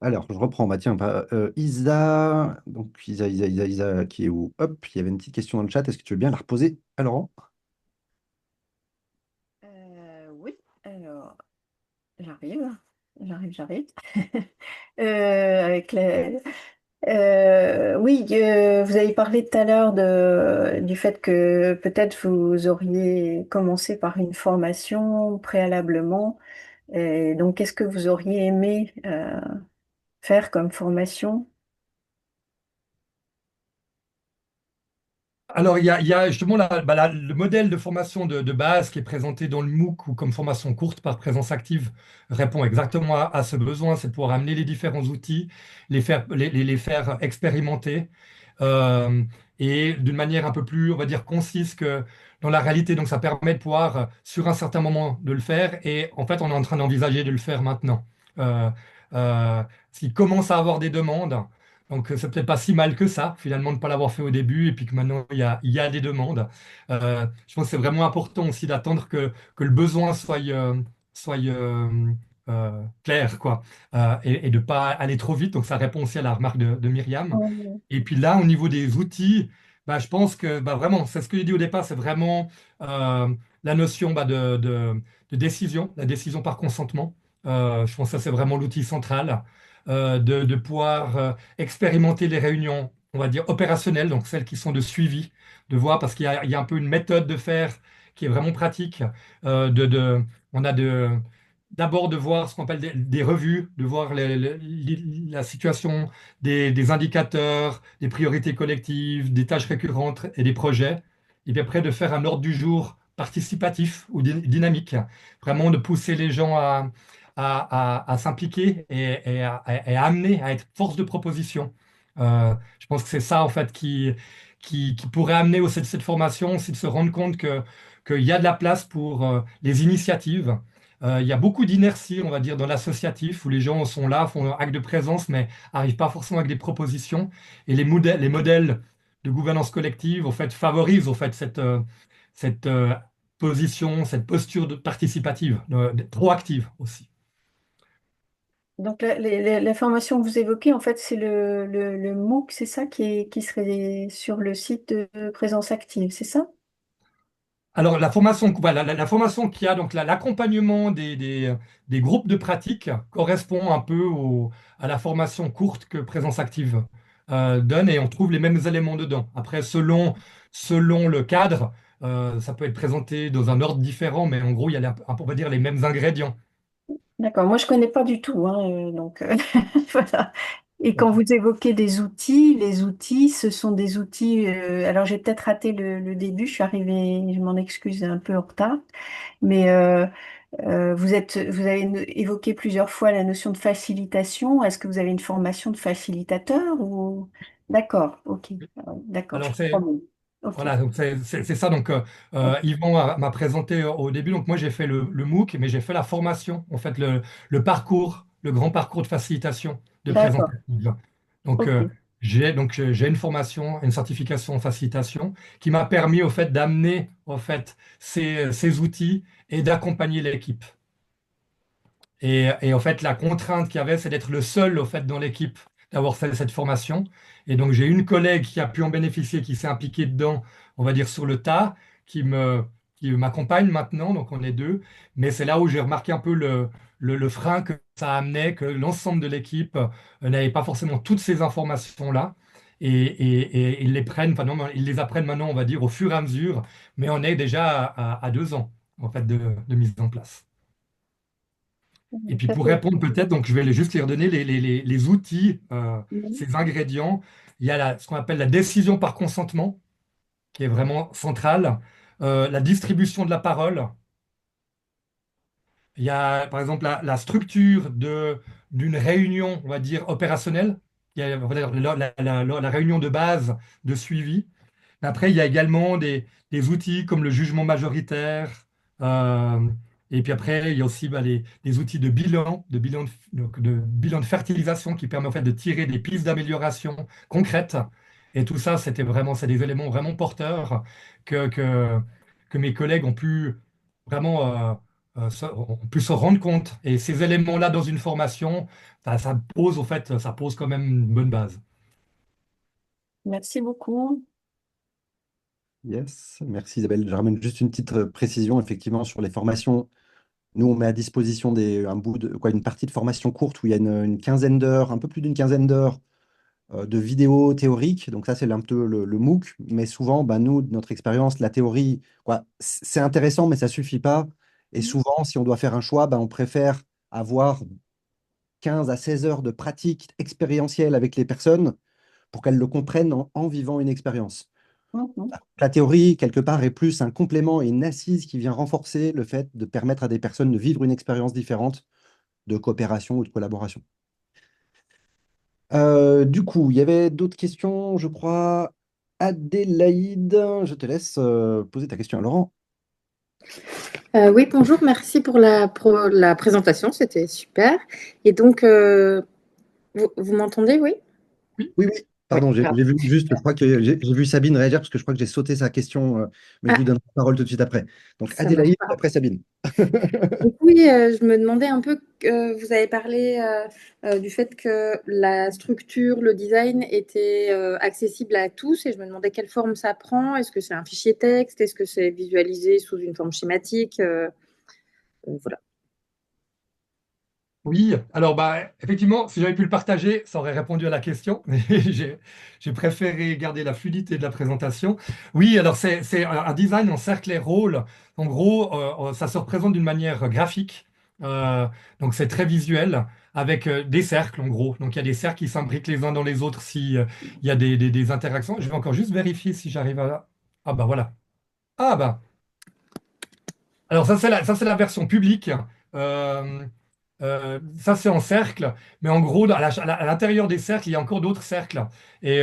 Alors, je reprends. Bah, tiens, Isa, donc Isa, qui est où? Hop, il y avait une petite question dans le chat. Est-ce que tu veux bien la reposer à Laurent? Oui, alors j'arrive, j'arrive. Avec oui, vous avez parlé tout à l'heure du fait que peut-être vous auriez commencé par une formation préalablement. Et donc, qu'est-ce que vous auriez aimé faire comme formation? Alors, il y a justement le modèle de formation de base qui est présenté dans le MOOC ou comme formation courte par présence active répond exactement à ce besoin, c'est de pouvoir amener les différents outils, les faire expérimenter euh, et d'une manière un peu plus, on va dire, concise que dans la réalité. Donc, ça permet de pouvoir, sur un certain moment, de le faire et en fait, on est en train d'envisager de le faire maintenant. Euh, S'il commence à avoir des demandes, donc, c'est peut-être pas si mal que ça, finalement, de ne pas l'avoir fait au début, et puis que maintenant, il y a des demandes. Je pense que c'est vraiment important aussi d'attendre que le besoin soit clair, quoi, et de ne pas aller trop vite. Donc, ça répond aussi à la remarque de Myriam. Mhm. Et puis là, au niveau des outils, bah, je pense que bah, vraiment, c'est ce que j'ai dit au départ, c'est vraiment euh, la notion bah, de décision, la décision par consentement. Je pense que ça, c'est vraiment l'outil central de pouvoir expérimenter les réunions, on va dire opérationnelles, donc celles qui sont de suivi, de voir, parce il y a un peu une méthode de faire qui est vraiment pratique. On a d'abord de voir ce qu'on appelle des revues, de voir la situation des indicateurs, des priorités collectives, des tâches récurrentes et des projets. Et puis après, de faire un ordre du jour participatif ou dynamique, vraiment de pousser les gens à s'impliquer et à amener à être force de proposition. Je pense que c'est ça, en fait, qui pourrait amener au cette formation, c'est de se rendre compte qu'il y a de la place pour les initiatives. Il y a beaucoup d'inertie, on va dire, dans l'associatif, où les gens sont là, font un acte de présence, mais n'arrivent pas forcément avec des propositions. Et les modèles de gouvernance collective, en fait, favorisent, en fait, cette position, cette posture participative, proactive aussi. Donc la formation que vous évoquez, en fait, c'est le MOOC, c'est ça qui serait sur le site de Présence Active, c'est ça? Alors, la formation, voilà, la formation qui a donc l'accompagnement des groupes de pratique correspond un peu à la formation courte que Présence Active donne et on trouve les mêmes éléments dedans. Après, selon le cadre, ça peut être présenté dans un ordre différent, mais en gros, il y a, on va dire, les mêmes ingrédients. D'accord, moi je connais pas du tout, hein, donc voilà. Et quand Ok. vous évoquez des outils, les outils, ce sont des outils. Alors j'ai peut-être raté le début, je suis arrivée, je m'en excuse un peu en retard, mais vous avez évoqué plusieurs fois la notion de facilitation. Est-ce que vous avez une formation de facilitateur ou... D'accord, ok, d'accord, je Alors, comprends mieux. Ok, voilà, donc c'est ça. Donc, ok, Yvan m'a présenté au début. Donc, moi, j'ai fait le MOOC, mais j'ai fait la formation, en fait, le parcours, le grand parcours de facilitation de d'accord, présentation. Donc, ok. j'ai une formation, une certification en facilitation qui m'a permis, au fait, d'amener, au fait, ces outils et d'accompagner l'équipe. Et en fait, la contrainte qu'il y avait, c'est d'être le seul, au fait, dans l'équipe, d'avoir fait cette formation. Et donc, j'ai une collègue qui a pu en bénéficier, qui s'est impliquée dedans, on va dire sur le tas, qui me, qui m'accompagne maintenant. Donc, on est deux. Mais c'est là où j'ai remarqué un peu le frein que ça amenait, que l'ensemble de l'équipe n'avait pas forcément toutes ces informations-là. Et ils les prennent, enfin, non, ils les apprennent maintenant, on va dire, au fur et à mesure. Mais on est déjà à 2 ans, en fait, de mise en place. Et puis Ça pour fait... répondre peut-être, donc je vais juste les redonner les outils, Mhm. ces ingrédients. Il y a ce qu'on appelle la décision par consentement, qui est vraiment centrale. La distribution de la parole. Il y a par exemple la structure d'une réunion, on va dire, opérationnelle. Il y a on va dire, la réunion de base de suivi. Après, il y a également des outils comme le jugement majoritaire. euh, et puis après, il y a aussi bah, les outils de bilan de fertilisation qui permet en fait de tirer des pistes d'amélioration concrètes. Et tout ça, c'est des éléments vraiment porteurs que, que, que mes collègues ont pu vraiment ont pu se rendre compte. Et ces éléments-là dans une formation, ça pose au fait, ça pose quand même une bonne base. Merci beaucoup. Yes, merci Isabelle. Je ramène juste une petite précision, effectivement, sur les formations. Nous, on met à disposition une partie de formation courte où il y a une quinzaine d'heures, un peu plus d'une quinzaine d'heures de vidéos théoriques. Donc ça, c'est un peu le MOOC. Mais souvent, bah, nous, de notre expérience, la théorie, quoi, c'est intéressant, mais ça suffit pas. Et souvent, si on doit faire un choix, bah, on préfère avoir 15 à 16 heures de pratique expérientielle avec les personnes pour qu'elles le comprennent en vivant une expérience. Mhm. La théorie, quelque part, est plus un complément et une assise qui vient renforcer le fait de permettre à des personnes de vivre une expérience différente de coopération ou de collaboration. Du coup, il y avait d'autres questions, je crois. Adélaïde, je te laisse poser ta question à Laurent. Oui, bonjour, merci pour la présentation, c'était super. Et donc, vous m'entendez, oui? Oui, oui, Oui, pardon, j'ai pardon. j'ai vu juste, je crois que j'ai vu Sabine réagir parce que je crois que j'ai sauté sa question, mais je lui Ah, donne la parole tout de suite après. Donc ça marche Adélaïde, pas. après Sabine. Donc oui, je me demandais un peu, vous avez parlé du fait que la structure, le design était accessible à tous et je me demandais quelle forme ça prend. Est-ce que c'est un fichier texte? Est-ce que c'est visualisé sous une forme schématique? Voilà. Oui, alors bah, effectivement, si j'avais pu le partager, ça aurait répondu à la question, mais j'ai préféré garder la fluidité de la présentation. Oui, alors c'est un design en cercle et rôle. En gros, ça se représente d'une manière graphique, Euh, donc c'est très visuel, avec des cercles en gros. Donc il y a des cercles qui s'imbriquent les uns dans les autres si, il y a des interactions. Je vais encore juste vérifier si j'arrive à... Ah bah voilà. Ah bah... Alors ça c'est la version publique. Euh, Ça c'est en cercle, mais en gros à l'intérieur des cercles il y a encore d'autres cercles. Et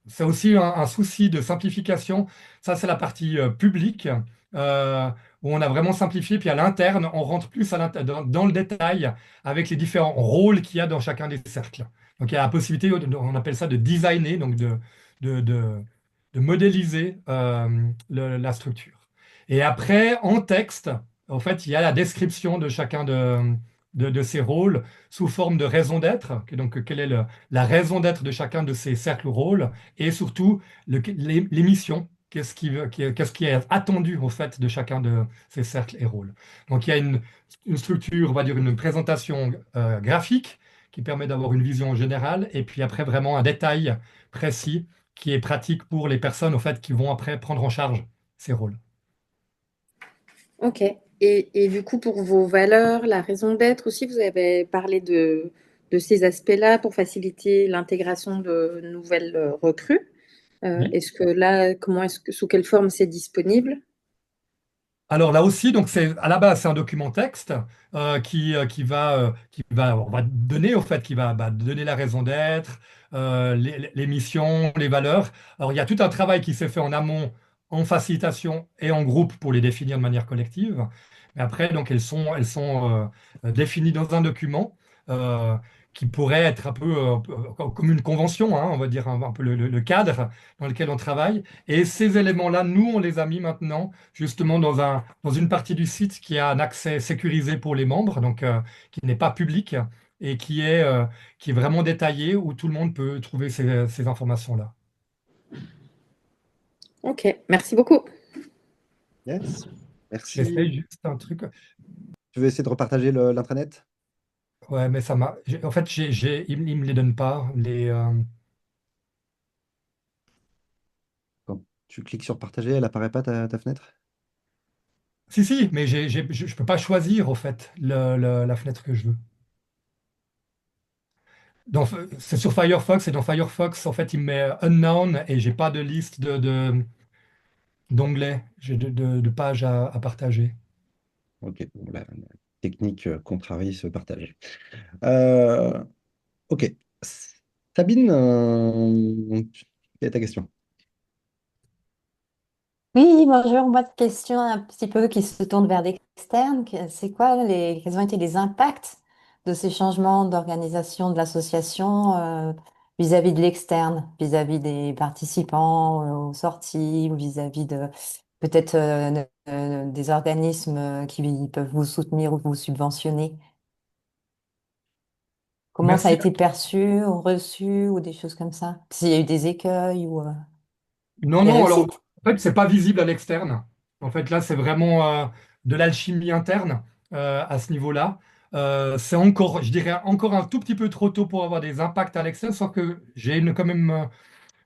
c'est aussi un souci de simplification. Ça c'est la partie publique euh, où on a vraiment simplifié. Puis à l'interne on rentre plus dans le détail avec les différents rôles qu'il y a dans chacun des cercles. Donc il y a la possibilité, on appelle ça de designer, donc de, de- de modéliser la structure. Et après, en texte, en fait, il y a la description de ces rôles sous forme de raison d'être, donc quelle est la raison d'être de chacun de ces cercles ou rôles, et surtout les missions, qu'est-ce qui est attendu au fait de chacun de ces cercles et rôles. Donc il y a une structure, on va dire une présentation graphique qui permet d'avoir une vision générale, et puis après vraiment un détail précis qui est pratique pour les personnes au fait qui vont après prendre en charge ces rôles. Ok. Et du coup, pour vos valeurs, la raison d'être aussi, vous avez parlé de ces aspects-là pour faciliter l'intégration de nouvelles recrues. Oui. Est-ce que là, sous quelle forme c'est disponible? Alors là aussi, donc c'est à la base c'est un document texte on va donner au fait qui va donner la raison d'être, les missions, les valeurs. Alors il y a tout un travail qui s'est fait en amont, en facilitation et en groupe pour les définir de manière collective. Mais après donc elles sont définies dans un document euh, qui pourrait être un peu comme une convention, hein, on va dire un peu le cadre dans lequel on travaille. Et ces éléments-là, nous on les a mis maintenant justement dans une partie du site qui a un accès sécurisé pour les membres, donc qui n'est pas public et qui est vraiment détaillé où tout le monde peut trouver ces informations-là. Ok, merci beaucoup. Yes. J'essaie Merci. juste un truc. Tu veux essayer de repartager l'intranet? Ouais, mais en fait, il me les donne pas. Quand tu cliques sur partager, elle apparaît pas ta fenêtre? Si, si, mais je peux pas choisir, au fait, la fenêtre que je veux. C'est sur Firefox, et dans Firefox, en fait, il me met unknown et j'ai pas de liste d'onglets, j'ai de pages à partager. Ok, bon, la technique contrarie ce partage. Euh, ok. Sabine, quelle est ta question? Oui, bonjour. Moi, de question un petit peu qui se tourne vers l'externe. C'est quoi quels ont été les impacts de ces changements d'organisation de l'association vis-à-vis de l'externe, vis-à-vis des participants aux sorties ou vis-à-vis de peut-être des organismes qui peuvent vous soutenir ou vous subventionner? Comment ça a Merci. été perçu ou reçu ou des choses comme ça? S'il y a eu des écueils ou Non, des non, alors réussites? en fait, c'est pas visible à l'externe. En fait, là, c'est vraiment de l'alchimie interne à ce niveau-là. C'est encore, je dirais, encore un tout petit peu trop tôt pour avoir des impacts à l'externe, sauf que j'ai quand même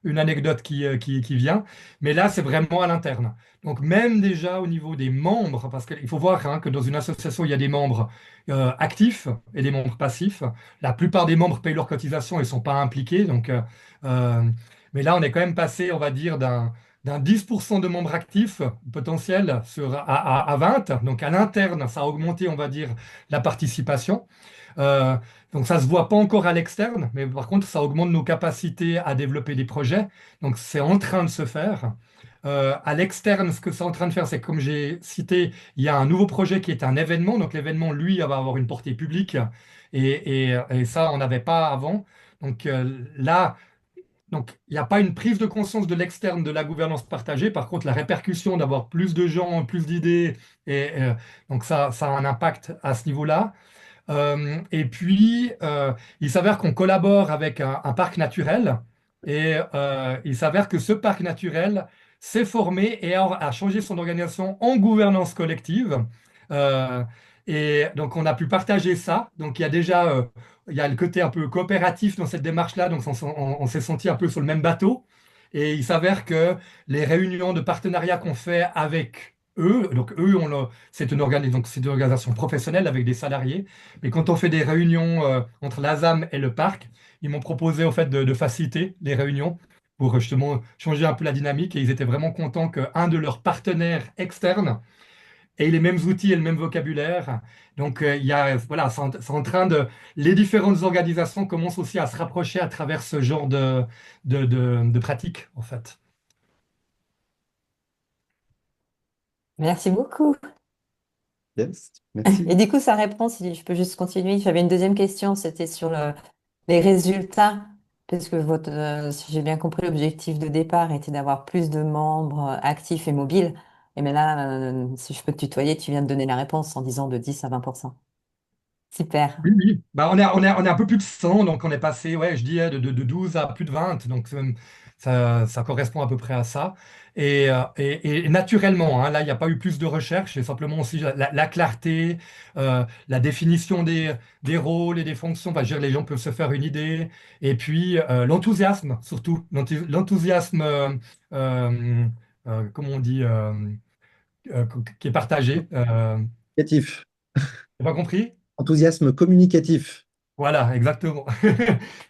une anecdote qui vient. Mais là, c'est vraiment à l'interne. Donc, même déjà au niveau des membres, parce qu'il faut voir hein, que dans une association, il y a des membres actifs et des membres passifs. La plupart des membres payent leurs cotisations et ne sont pas impliqués. Euh, mais là, on est quand même passé, on va dire, d'un 10% de membres actifs potentiels à 20. Donc, à l'interne, ça a augmenté, on va dire, la participation. Euh, donc ça ne se voit pas encore à l'externe, mais par contre, ça augmente nos capacités à développer des projets. Donc c'est en train de se faire. À l'externe, ce que c'est en train de faire, c'est comme j'ai cité, il y a un nouveau projet qui est un événement. Donc l'événement, lui, va avoir une portée publique et ça, on n'avait pas avant. Donc là, il n'y a pas une prise de conscience de l'externe de la gouvernance partagée. Par contre, la répercussion d'avoir plus de gens, plus d'idées, donc ça a un impact à ce niveau-là. Et puis, il s'avère qu'on collabore avec un parc naturel et il s'avère que ce parc naturel s'est formé et a changé son organisation en gouvernance collective. Euh, et donc, on a pu partager ça. Donc, il y a déjà il y a le côté un peu coopératif dans cette démarche-là. Donc, on s'est senti un peu sur le même bateau. Et il s'avère que les réunions de partenariat qu'on fait avec eux, donc eux, donc c'est une organisation professionnelle avec des salariés. Mais quand on fait des réunions entre l'ASAM et le parc, ils m'ont proposé au fait de faciliter les réunions pour justement changer un peu la dynamique. Et ils étaient vraiment contents qu'un de leurs partenaires externes ait les mêmes outils et le même vocabulaire. Donc il y a, voilà, c'est en train de... Les différentes organisations commencent aussi à se rapprocher à travers ce genre de pratiques, en fait. Merci beaucoup. Yes, Et merci. du coup, ça répond, si je peux juste continuer. J'avais une deuxième question, c'était sur les résultats, parce que si j'ai bien compris, l'objectif de départ était d'avoir plus de membres actifs et mobiles. Et mais là, si je peux te tutoyer, tu viens de donner la réponse en disant de 10 à 20%. Super. Oui, oui. Bah, on est un peu plus de 100, donc on est passé, ouais, je dis, de 12 à plus de 20, donc ça correspond à peu près à ça. Et naturellement, hein, là, il n'y a pas eu plus de recherche, c'est simplement aussi la clarté, la définition des rôles et des fonctions. Enfin, je veux dire, les gens peuvent se faire une idée. Et puis, l'enthousiasme, surtout. L'enthousiasme, comment on dit, qui est partagé. Communicatif. J'ai pas compris? Enthousiasme communicatif. Voilà, exactement.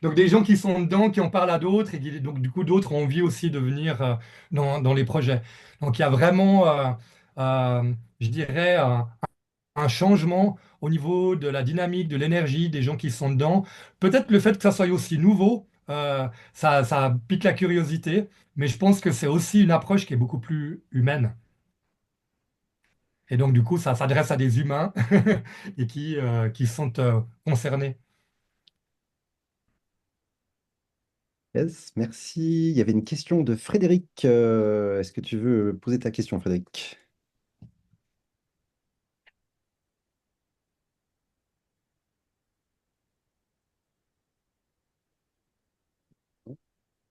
Donc des gens qui sont dedans, qui en parlent à d'autres, et qui, donc du coup d'autres ont envie aussi de venir dans les projets. Donc il y a vraiment, je dirais, un changement au niveau de la dynamique, de l'énergie des gens qui sont dedans. Peut-être le fait que ça soit aussi nouveau, ça pique la curiosité, mais je pense que c'est aussi une approche qui est beaucoup plus humaine. Et donc du coup, ça s'adresse à des humains et qui sont concernés. Yes, merci. Il y avait une question de Frédéric. Est-ce que tu veux poser ta question, Frédéric?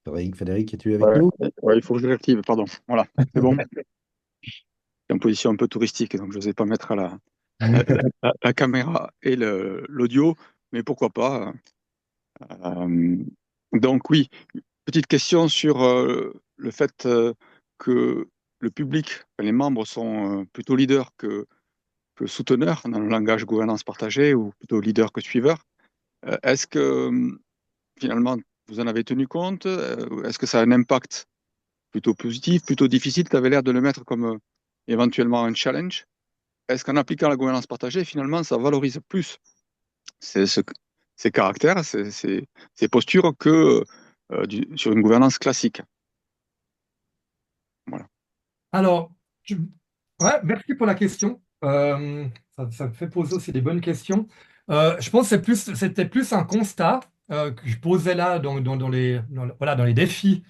Frédéric, es-tu avec Ouais, nous? ouais, il faut que je réactive, pardon. Voilà, c'est bon. Je suis en position un peu touristique, donc je n'osais pas mettre la caméra et l'audio, mais pourquoi pas. Euh, donc oui, petite question sur le fait que le public, les membres sont plutôt leaders que souteneurs dans le langage gouvernance partagée, ou plutôt leaders que suiveurs. Est-ce que finalement vous en avez tenu compte? Est-ce que ça a un impact plutôt positif, plutôt difficile? Tu avais l'air de le mettre comme éventuellement un challenge. Est-ce qu'en appliquant la gouvernance partagée, finalement, ça valorise plus ces, ce- ces caractères, ces postures que sur une gouvernance classique? Voilà. Alors, ouais, merci pour la question. Ça me fait poser aussi des bonnes questions. Je pense que c'était plus un constat que je posais là voilà, dans les défis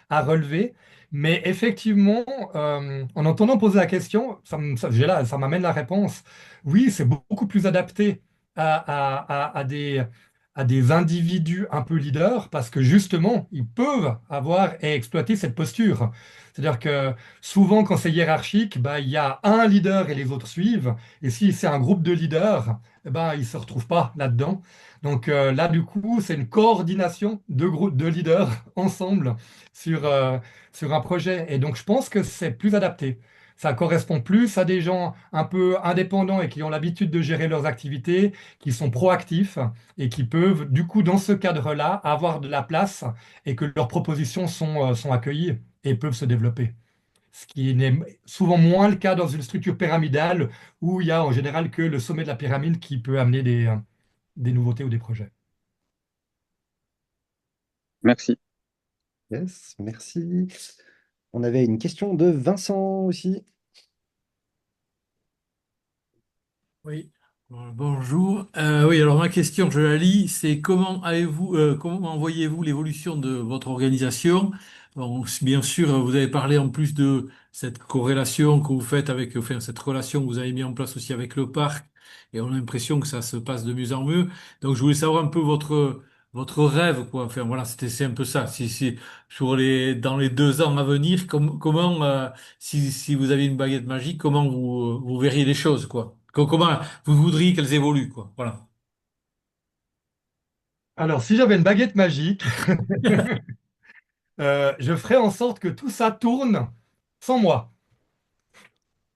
à relever. Mais effectivement, en entendant poser la question, ça m'amène la réponse. Oui, c'est beaucoup plus adapté à des individus un peu leaders parce que justement, ils peuvent avoir et exploiter cette posture. C'est-à-dire que souvent, quand c'est hiérarchique, bah, il y a un leader et les autres suivent. Et si c'est un groupe de leaders, eh ben, ils ne se retrouvent pas là-dedans. Donc là, du coup, c'est une coordination de groupes de leaders ensemble sur, sur un projet. Et donc, je pense que c'est plus adapté. Ça correspond plus à des gens un peu indépendants et qui ont l'habitude de gérer leurs activités, qui sont proactifs et qui peuvent, du coup, dans ce cadre-là, avoir de la place et que leurs propositions sont accueillies et peuvent se développer. Ce qui n'est souvent moins le cas dans une structure pyramidale où il y a en général que le sommet de la pyramide qui peut amener des nouveautés ou des projets. Merci. Yes, merci. On avait une question de Vincent aussi. Oui, bonjour. Oui, alors ma question, je la lis, c'est comment voyez-vous l'évolution de votre organisation? Bon, bien sûr, vous avez parlé en plus de cette corrélation que vous faites avec, enfin, cette relation que vous avez mis en place aussi avec le parc, et on a l'impression que ça se passe de mieux en mieux. Donc, je voulais savoir un peu votre rêve, quoi. Enfin, voilà, c'est un peu ça. Si, dans les 2 ans à venir, comment, si vous aviez une baguette magique, comment vous verriez les choses, quoi? Comment vous voudriez qu'elles évoluent, quoi? Voilà. Alors, si j'avais une baguette magique, je ferais en sorte que tout ça tourne sans moi.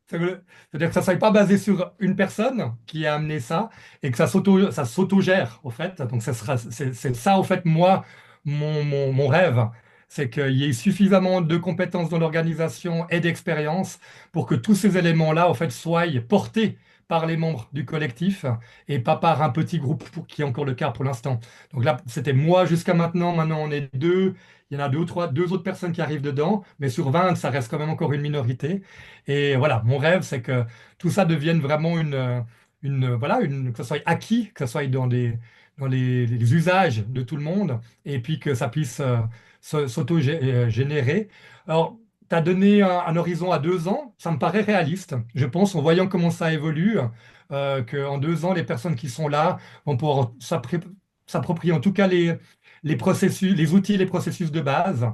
C'est-à-dire que ça ne soit pas basé sur une personne qui a amené ça et que ça s'autogère, au fait. Donc, c'est ça, au fait, moi, mon rêve. C'est qu'il y ait suffisamment de compétences dans l'organisation et d'expérience pour que tous ces éléments-là, au fait, soient portés par les membres du collectif et pas par un petit groupe qui est encore le cas pour l'instant. Donc là, c'était moi jusqu'à maintenant. Maintenant, on est deux. Il y en a deux ou trois, deux autres personnes qui arrivent dedans, mais sur 20, ça reste quand même encore une minorité. Et voilà, mon rêve, c'est que tout ça devienne vraiment voilà, que ça soit acquis, que ça soit dans les usages de tout le monde, et puis que ça puisse s'auto-générer. Alors, tu as donné un horizon à 2 ans, ça me paraît réaliste. Je pense, en voyant comment ça évolue, qu'en 2 ans, les personnes qui sont là vont pouvoir s'approprier en tout cas les processus, les outils, les processus de base.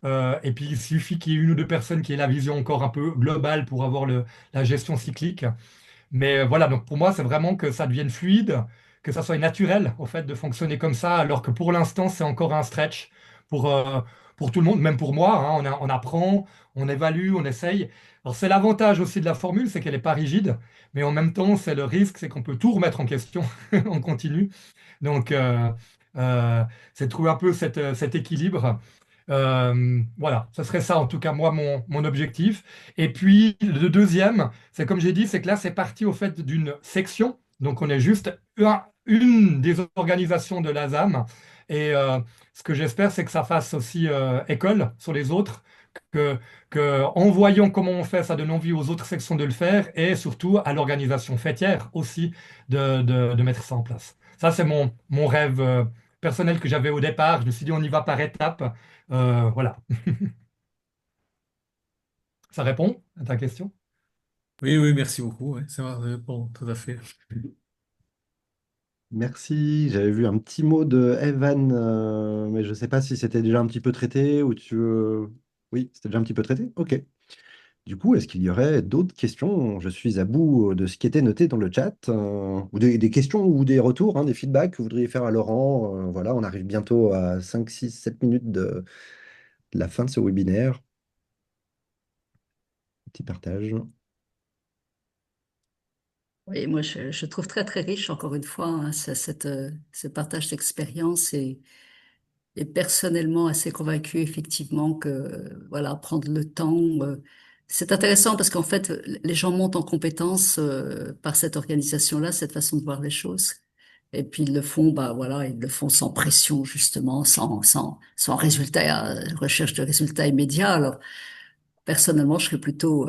Et puis, il suffit qu'il y ait une ou deux personnes qui aient la vision encore un peu globale pour avoir la gestion cyclique. Mais voilà, donc pour moi, c'est vraiment que ça devienne fluide, que ça soit naturel, au fait, de fonctionner comme ça, alors que pour l'instant, c'est encore un stretch pour, euh, pour tout le monde, même pour moi, hein. On apprend, on évalue, on essaye. Alors, c'est l'avantage aussi de la formule, c'est qu'elle n'est pas rigide, mais en même temps, c'est le risque, c'est qu'on peut tout remettre en question en continu. Donc, euh, c'est de trouver un peu cet équilibre. Voilà, ce serait ça en tout cas moi mon objectif. Et puis le deuxième, c'est comme j'ai dit, c'est que là c'est parti au fait d'une section. Donc on est juste une des organisations de l'ASAM. Et ce que j'espère, c'est que ça fasse aussi école sur les autres, que, en voyant comment on fait, ça donne envie aux autres sections de le faire et surtout à l'organisation fêtière aussi de mettre ça en place. Ça, c'est mon rêve personnel que j'avais au départ. Je me suis dit, on y va par étapes. Voilà, ça répond à ta question? Oui, oui, merci beaucoup. Ouais, ça répond tout à fait. Merci. J'avais vu un petit mot de Evan, mais je ne sais pas si c'était déjà un petit peu traité ou tu veux... Oui, c'était déjà un petit peu traité? Ok. Du coup, est-ce qu'il y aurait d'autres questions? Je suis à bout de ce qui était noté dans le chat, ou des questions ou des retours, hein, des feedbacks que vous voudriez faire à Laurent. Voilà, on arrive bientôt à 5, 6, 7 minutes de la fin de ce webinaire. Petit partage. Oui, moi, je trouve très, très riche, encore une fois, hein, ce partage d'expérience et personnellement assez convaincu, effectivement, que, voilà, prendre le temps, c'est intéressant parce qu'en fait, les gens montent en compétence, par cette organisation-là, cette façon de voir les choses. Et puis, ils le font, bah, voilà, ils le font sans pression, justement, sans résultat, recherche de résultats immédiats. Alors, personnellement, je serais plutôt,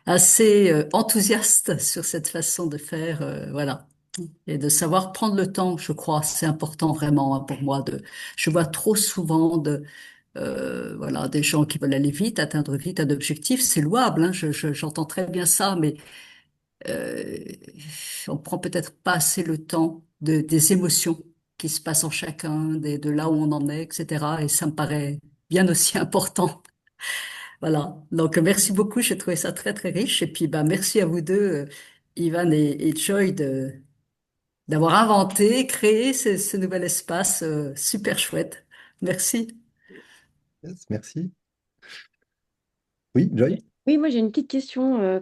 assez enthousiaste sur cette façon de faire, voilà, et de savoir prendre le temps, je crois, c'est important vraiment hein, pour moi. Je vois trop souvent voilà, des gens qui veulent aller vite, atteindre vite un objectif, c'est louable, hein, j'entends très bien ça, mais euh, on prend peut-être pas assez le temps des émotions qui se passent en chacun, de là où on en est, etc. Et ça me paraît bien aussi important. Voilà. Donc, merci beaucoup. J'ai trouvé ça très, très riche. Et puis, bah, merci à vous deux, Ivan et Joy, d'avoir inventé, créé ce nouvel espace, super chouette. Merci. Yes, merci. Oui, Joy? Oui, moi j'ai une petite question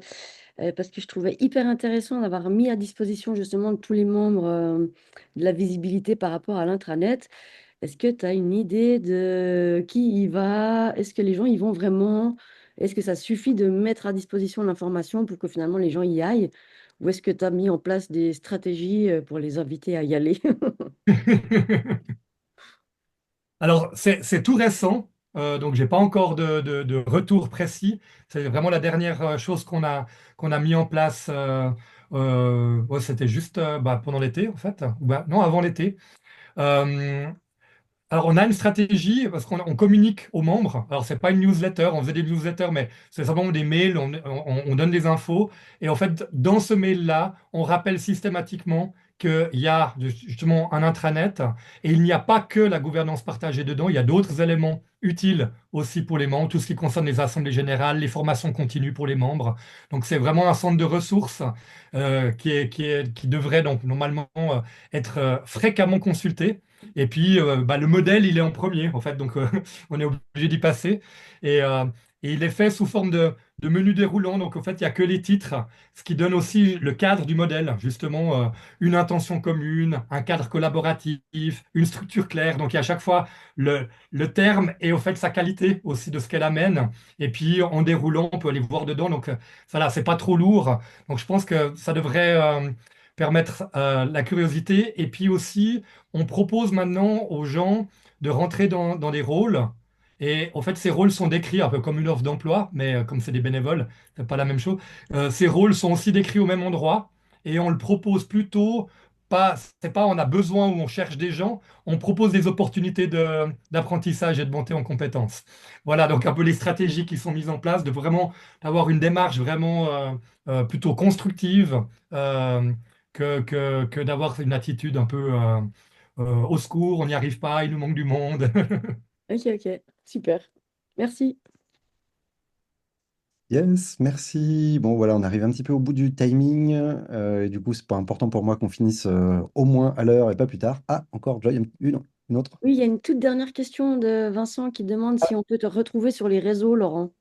parce que je trouvais hyper intéressant d'avoir mis à disposition justement de tous les membres de la visibilité par rapport à l'intranet. Est-ce que tu as une idée de qui y va? Est-ce que les gens y vont vraiment? Est-ce que ça suffit de mettre à disposition l'information pour que finalement les gens y aillent? Ou est-ce que tu as mis en place des stratégies pour les inviter à y aller? Alors, c'est tout récent, donc j'ai pas encore de retour précis. C'est vraiment la dernière chose qu'on a mis en place. Ouais, c'était juste bah, pendant l'été, en fait. Ou bah, non, avant l'été. Euh, Alors, on a une stratégie parce qu'on communique aux membres. Alors, c'est pas une newsletter, on faisait des newsletters, mais c'est simplement des mails, on donne des infos. Et en fait, dans ce mail-là, on rappelle systématiquement qu'il y a justement un intranet et il n'y a pas que la gouvernance partagée dedans, il y a d'autres éléments utiles aussi pour les membres, tout ce qui concerne les assemblées générales, les formations continues pour les membres. Donc, c'est vraiment un centre de ressources qui devrait donc normalement être fréquemment consulté. Et puis, bah, le modèle, il est en premier, en fait, donc on est obligé d'y passer. Et, euh, et il est fait sous forme de menu déroulant, donc en fait, il n'y a que les titres, ce qui donne aussi le cadre du modèle, justement, une intention commune, un cadre collaboratif, une structure claire. Donc, il y a à chaque fois le terme et au fait sa qualité aussi de ce qu'elle amène. Et puis, en déroulant, on peut aller voir dedans. Donc, voilà, c'est pas trop lourd. Donc, je pense que ça devrait permettre la curiosité. Et puis aussi, on propose maintenant aux gens de rentrer dans des rôles. Et en fait, ces rôles sont décrits un peu comme une offre d'emploi, mais comme c'est des bénévoles, c'est pas la même chose. Ces rôles sont aussi décrits au même endroit et on le propose plutôt c'est pas on a besoin ou on cherche des gens, on propose des opportunités d'apprentissage et de montée en compétences. Voilà, donc un peu les stratégies qui sont mises en place, de vraiment avoir une démarche vraiment plutôt constructive euh, que d'avoir une attitude un peu au secours, on n'y arrive pas, il nous manque du monde. Ok, ok, super. Merci. Yes, merci. Bon, voilà, on arrive un petit peu au bout du timing. Et du coup, c'est pas important pour moi qu'on finisse au moins à l'heure et pas plus tard. Ah, encore, Joy, une autre. Oui, il y a une toute dernière question de Vincent qui demande si on peut te retrouver sur les réseaux, Laurent.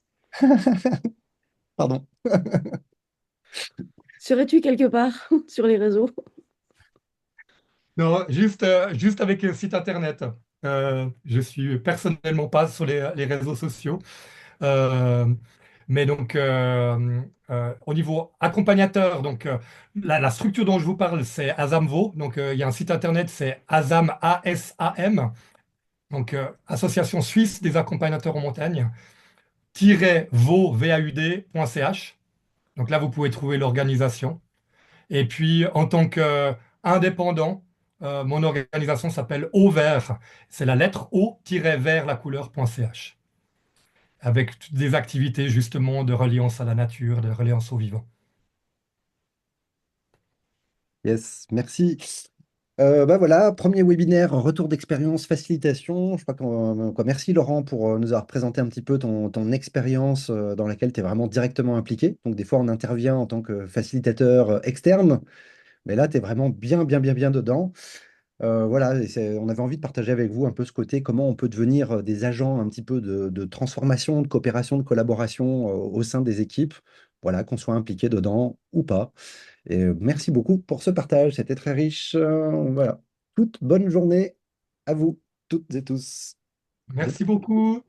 Pardon. Serais-tu quelque part sur les réseaux? Non, juste avec un site internet. Je suis personnellement pas sur les réseaux sociaux. Euh, mais donc, au niveau accompagnateur, donc la structure dont je vous parle, c'est Asamvo. Donc, il y a un site internet, c'est Asam, ASAM, donc Association Suisse des accompagnateurs en montagne, vaud.ch. Donc là, vous pouvez trouver l'organisation. Et puis, en tant qu'indépendant, mon organisation s'appelle Au Vert. C'est la lettre O-vert la couleur.ch, avec toutes des activités justement de reliance à la nature, de reliance au vivant. Yes, merci. Bah voilà, premier webinaire, retour d'expérience, facilitation. Je crois merci Laurent pour nous avoir présenté un petit peu ton expérience dans laquelle tu es vraiment directement impliqué. Donc des fois on intervient en tant que facilitateur externe, mais là tu es vraiment bien dedans. Voilà, on avait envie de partager avec vous un peu ce côté, comment on peut devenir des agents un petit peu de transformation, de coopération, de collaboration au sein des équipes. Voilà, qu'on soit impliqué dedans ou pas. Et merci beaucoup pour ce partage, c'était très riche. Voilà, toute bonne journée à vous, toutes et tous. Merci beaucoup.